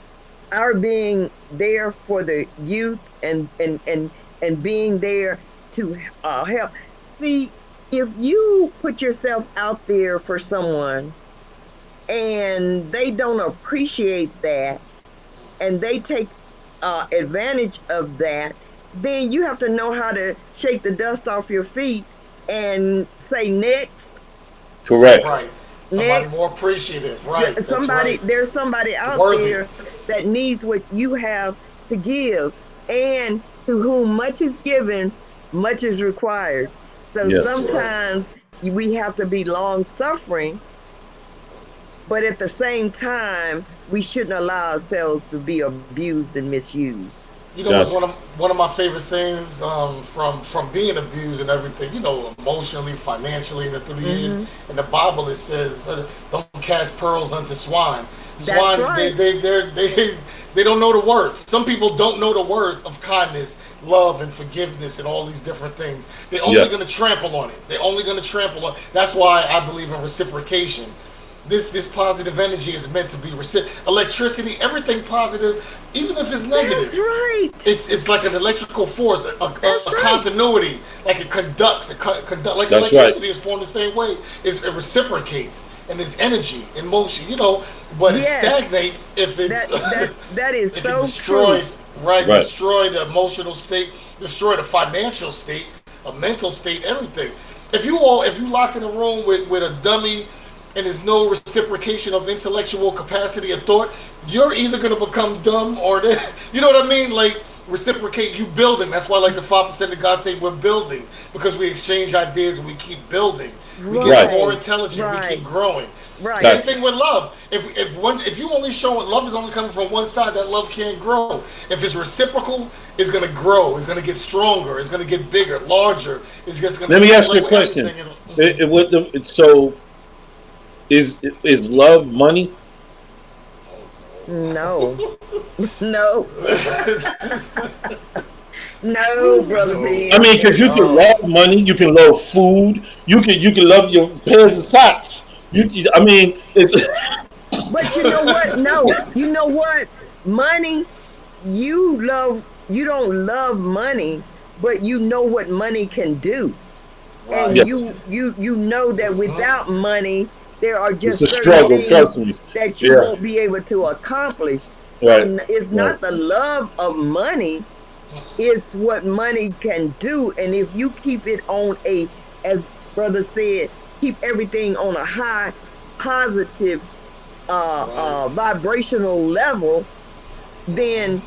our being there for the youth, and being there to help. See, if you put yourself out there for someone and they don't appreciate that, and they take advantage of that, then you have to know how to shake the dust off your feet and say next, Correct. Right. Somebody next. more appreciative. Right. That's right. There's somebody out Worthy. there that needs what you have to give, and to whom much is given, much is required. So That's Yes. right. sometimes we have to be long suffering, but at the same time, we shouldn't allow ourselves to be abused and misused. You know what's Gotcha. one of my favorite things from being abused and everything. You know, emotionally, financially, and through the years. Hmm. In the Bible, it says, "Don't cast pearls unto swine." That's Swine, right. they don't know the worth. Some people don't know the worth of kindness, love, and forgiveness, and all these different things. They're only Yeah. going to trample on it. They're only going to trample on. That's why I believe in reciprocation. This positive energy is meant to be electricity, everything positive, even if it's That's negative. right. It's like an electrical force, That's a right. continuity, like it conducts. Like That's right. electricity is formed the same way. It reciprocates, and there's energy in motion. But it Yes. stagnates if it's That is if it so true. destroys, right? Right. Destroy the emotional state, destroy the financial state, a mental state, everything. If you locked in a room with a dummy and there's no reciprocation of intellectual capacity of thought, you're either going to become dumb or you know what I mean? Like, reciprocate, you building. That's why, like, the 5% of God say we're building, because we exchange ideas and we keep building. We get more intelligent. We keep growing. Right. Same thing with love. If you only show it, love is only coming from one side, that love can't grow. If it's reciprocal, it's gonna grow. It's gonna get stronger. It's gonna get bigger, larger. It's just gonna. Let me ask you a question. So, is love money? No. No. No, brother B. I mean, because you can love money, you can love food, you can love your pairs of socks. I mean, it's. But you know what? No, you know what? Money, you don't love money, but you know what money can do, and yes. you know that without money, there are just it's a certain struggle, things that you won't be able to accomplish. Right. And it's not the love of money, it's what money can do. And if you keep it on a, as brother said, keep everything on a high positive vibrational level, then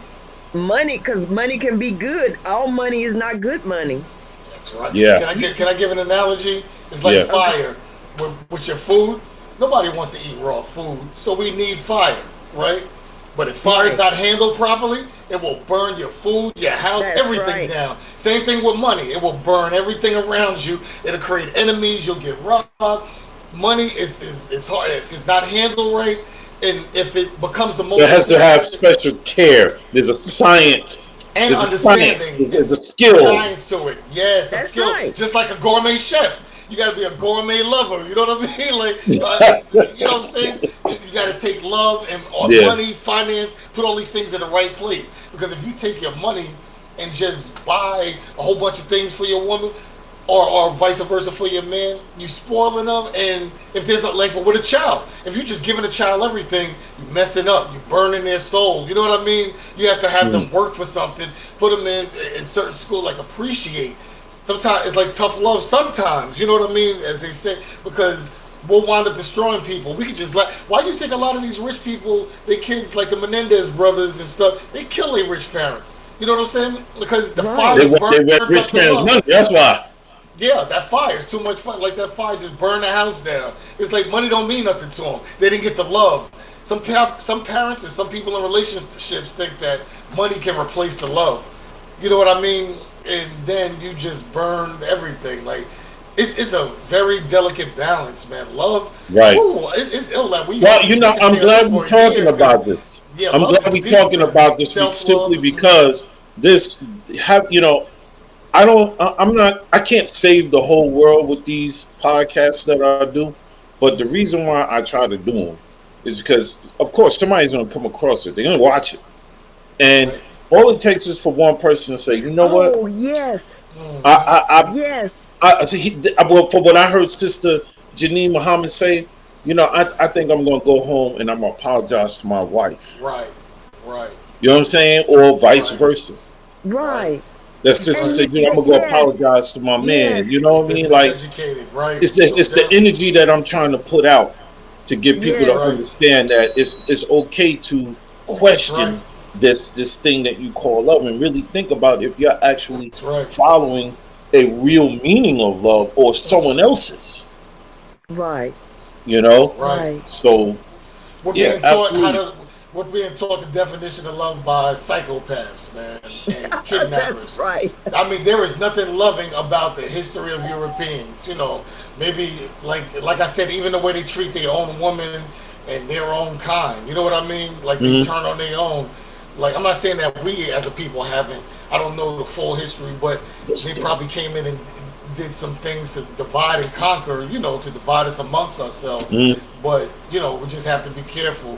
money, because money can be good. All money is not good money. That's right. Yeah. Can I give an analogy? It's like fire. With your food, nobody wants to eat raw food, so we need fire, right? But if fire's not handled properly, it will burn your food, your house, everything down. Same thing with money. It will burn everything around you. It'll create enemies. You'll get robbed. Money is hard. If it's not handled right, and if it becomes the most... So it has to have special care. There's a science. And there's understanding. There's a skill. Science to it. Yes, a skill. Right. Just like a gourmet chef. You got to be a gourmet lover. You know what I mean? Like, you know what I'm saying? You got to take love and money, finance, put all these things in the right place. Because if you take your money and just buy a whole bunch of things for your woman, or vice versa for your man, you spoiling them. And if there's no, like, with a child, if you're just giving a child everything, you're messing up. You're burning their soul. You know what I mean? You have to have them work for something, put them in certain school, like appreciate. Sometimes it's like tough love sometimes, you know what I mean, as they say, because we'll wind up destroying people. We could just why do you think a lot of these rich people, their kids, like the Menendez brothers and stuff, they kill their rich parents? You know what I'm saying? Because the fire burns rich parents' money, that's why. Yeah, that fire is too much fun. Like, that fire just burned the house down. It's like money don't mean nothing to them. They didn't get the love. Some parents and some people in relationships think that money can replace the love. You know what I mean? And then you just burn everything. Like, it's a very delicate balance, man. Love, right? Ooh, it's ill. Like, I'm glad we're talking about this. Yeah, I'm glad we're talking about this simply because this I can't save the whole world with these podcasts that I do, but the reason why I try to do them is because, of course, somebody's going to come across it. They're going to watch it, and all it takes is for one person to say, you know what? Oh, yes. Yes. For what I heard Sister Janine Muhammad say, I think I'm going to go home and I'm going to apologize to my wife. Right. You know what I'm saying? Or vice versa. Right. That sister said, I'm going to go apologize to my man. You know what I mean? Like, it's the energy that I'm trying to put out to get people to understand that it's okay to question this thing that you call love, and really think about if you're actually following a real meaning of love or someone else's. Right. Right. So, absolutely. We're being taught the definition of love by psychopaths, man, and kidnappers. That's right. I mean, there is nothing loving about the history of Europeans. Maybe like I said, even the way they treat their own woman and their own kind. You know what I mean? Like, they turn on their own. Like, I'm not saying that we as a people haven't. I don't know the full history, but they probably came in and did some things to divide and conquer. To divide us amongst ourselves. But we just have to be careful.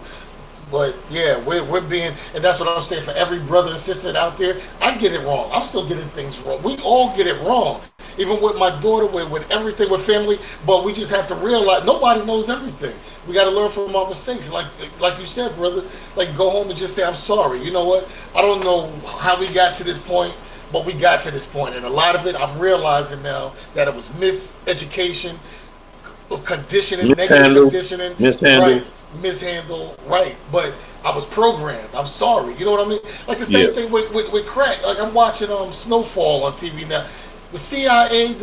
But yeah, we're being, and that's what I'm saying for every brother and sister out there. I get it wrong. I'm still getting things wrong. We all get it wrong. Even with my daughter, with everything, with family. But we just have to realize nobody knows everything. We got to learn from our mistakes. Like you said, brother, like, go home and just say, I'm sorry. You know what? I don't know how we got to this point, but we got to this point. And a lot of it, I'm realizing now that it was miseducation, conditioning, negative Mishandled, conditioning, right? mishandled. Mishandle, right? But I was programmed. I'm sorry. You know what I mean? Like the Yeah, same thing with crack. Like I'm watching Snowfall on TV now. The CIA,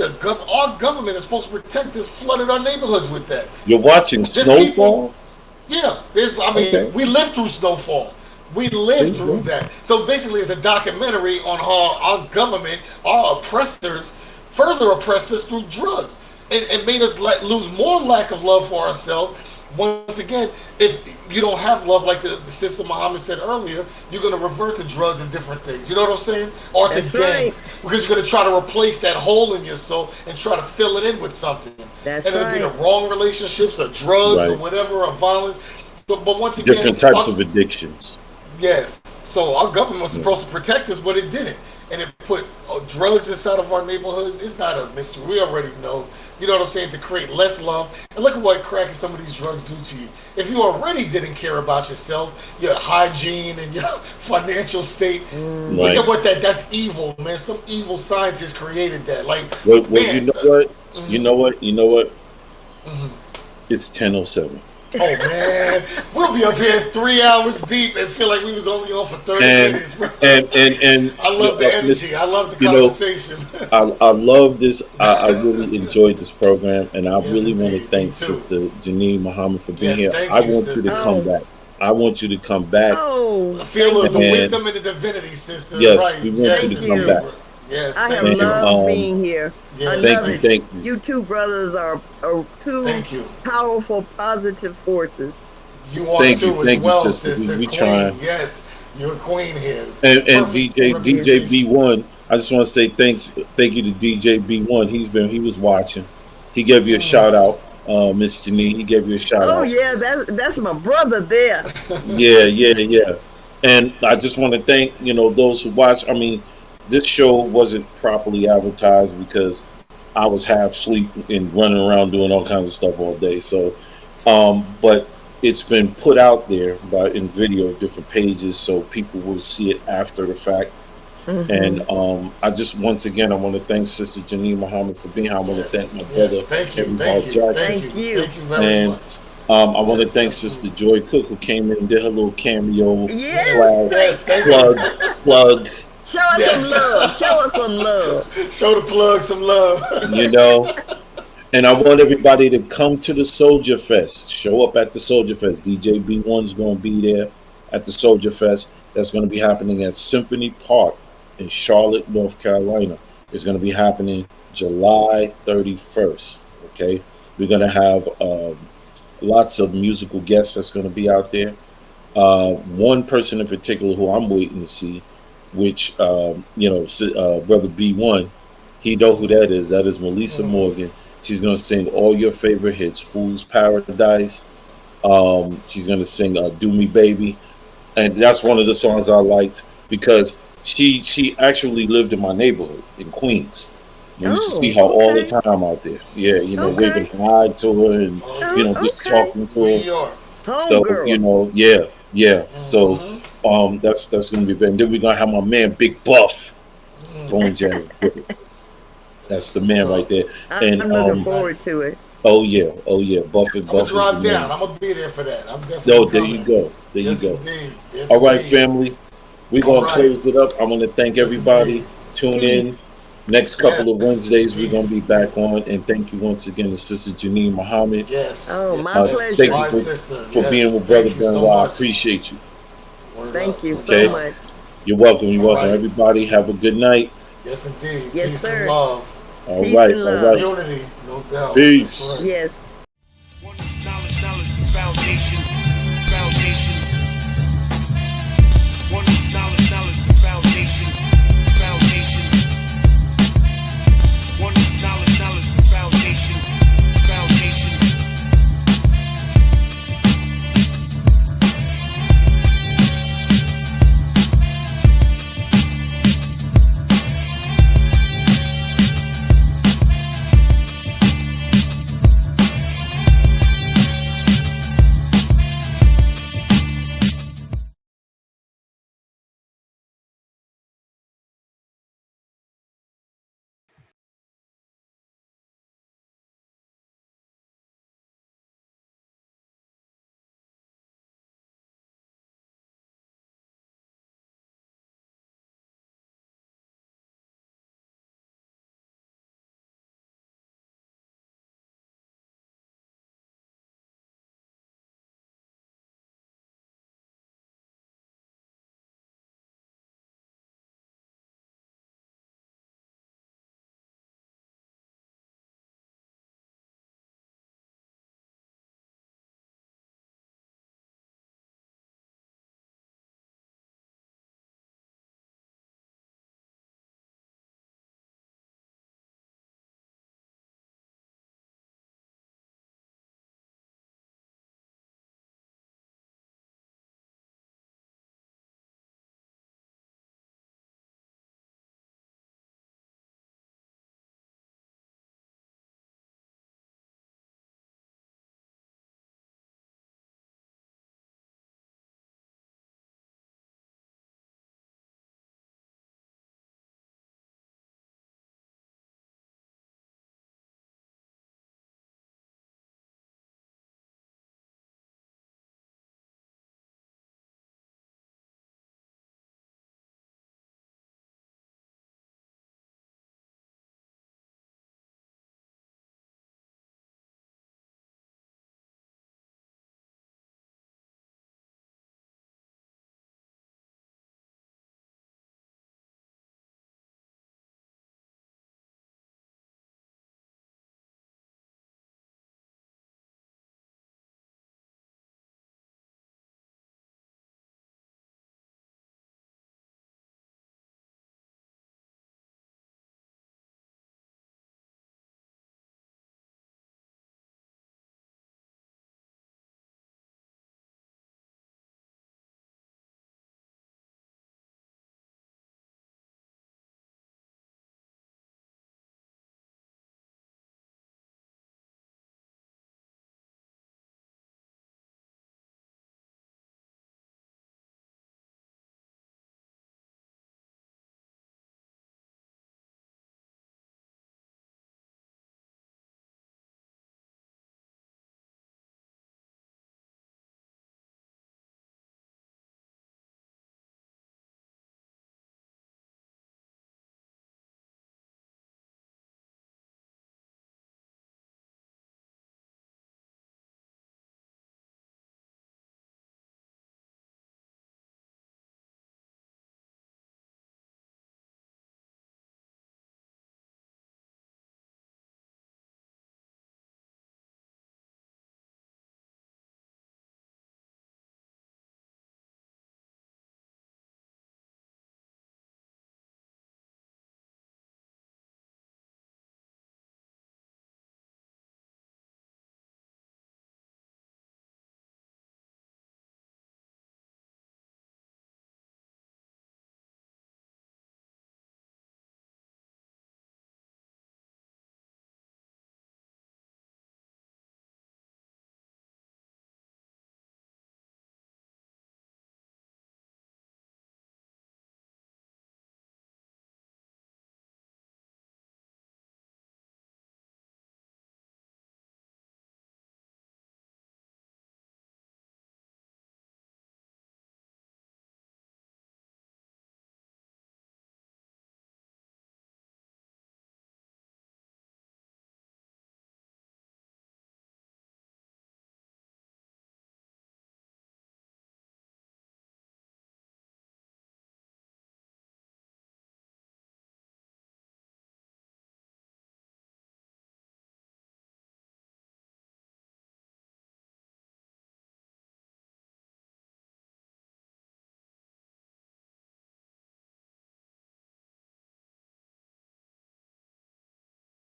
our government is supposed to protect us, flooded our neighborhoods with that. you're watching There's people, Snowfall. yeah. I mean, Okay, we lived through Snowfall. We there lived you through go. that. So basically, it's a documentary on how our government, our oppressors, further oppressed us through drugs and made us lose more lack of love for ourselves. Once again, if you don't have love, like the sister Muhammad said earlier, you're going to revert to drugs and different things. You know what I'm saying? Or to That's right. gangs, because you're going to try to replace that hole in your soul and try to fill it in with something. And That's it'll be the right. wrong relationships, or drugs, or Right. whatever, or violence. So, but once again, Different types of addictions. yes. So our government was Yeah. supposed to protect us, but it didn't, and it put drugs inside of our neighborhoods. It's not a mystery. We already know. You know what I'm saying? To create less love, and look at what crack and some of these drugs do to you. If you already didn't care about yourself, your hygiene, and your financial state, look Right. at what that's evil, man. Some evil scientist created that. Like, Well, you man. know what? You Mhm, know what? You know what? mhm. It's 10:07. Oh man, we'll be up here 3 hours deep and feel like we was only on for 30 And minutes, bro. and I love the energy. I love the you know, conversation. I love this. I really enjoyed this program, and I Yes, really want to indeed. Me thank too. Sister Janine Muhammad for being Yes, here. thank I you, want you to sister. come Oh, back. I want you to come back, oh, I feel thank the you. and wisdom and the divinity, sister. yes, Right. we want you Yes, to Thank come indeed. you. back. Yes, I have thank And you. loved being here. I Yes, thank love you, it. thank you. thank you, You two brothers are two Thank you. powerful, positive forces. You are too as thank you, well, sister. sister. We Queen. trying. Yes, you're a queen here. And Perfect DJ representation. B1. I just want to say thank you to DJ B1. He was watching. He gave you a shout Mm. out, Miss Janine. He gave you a shout Oh out. yeah, that's my brother there. Yeah, yeah, yeah. And I just want to thank, those who watch. I mean, this show wasn't properly advertised because I was half asleep and running around doing all kinds of stuff all day. So, but it's been put out there in video, different pages, so people will see it after the fact. And Hmm. I just, once again, I want to thank Sister Janine Muhammad for being here. I want to thank Yes, my yes. brother Thank you, Henry Hall thank you, Jackson, thank you, Thank you. thank you very and much. I want to Yes, thank Sister absolutely. Joy Cook, who came in and did her little cameo Yes, slash Yes, thank you. plug plug. show us some Yes. love. Show us some love. Show the plug some love. You know, and I want everybody to come to the Soldier Fest. Show up at the Soldier Fest. DJ B1 is going to be there at the Soldier Fest. That's going to be happening at Symphony Park in Charlotte, North Carolina. It's going to be happening July 31st. Okay, we're going to have lots of musical guests that's going to be out there. One person in particular who I'm waiting to see, which brother B1, he know who that is. That is Melissa Mhm. Morgan. She's gonna sing all your favorite hits, "Fool's Paradise." She's gonna sing "Do Me Baby," and that's one of the songs I liked because she actually lived in my neighborhood in Queens. We used to see Oh, her all the okay. time out there. Yeah, waving Okay. hi to her and Oh Oh, yeah, just okay. talking to New her. York. So Homegirl. yeah, yeah. So Mm-hmm. that's gonna be very. Then we're gonna have my man Big Buff, Mm. Bone Jazz. That's the What's man right up? there. And I'm looking Nice. forward to it. oh yeah, Buff I'm gonna Buff is the drive down. man. I'm gonna be there for that. I'm No, definitely there you coming. go. There you Yes, go. indeed. Yes, All right, indeed. family. We're All gonna right. close it up. I want to thank Yes, everybody. indeed. Tune in. Peace. Next Yes. couple of Wednesdays, we're gonna Peace. be back on. And thank you once again to Sister Janine Muhammad. Yes. Oh, Yes. my Thank pleasure. you My sister. for being Yes. with Brother Thank you so Benoit. I much. appreciate you. Word Thank up. you No so Okay. doubt. much. You're welcome. You're All welcome. right. Everybody, have a good night. Yes, indeed. Yes, Peace and sir. love. All Peace right. and All love. right. Unity. No doubt. That's Peace. right. Yes.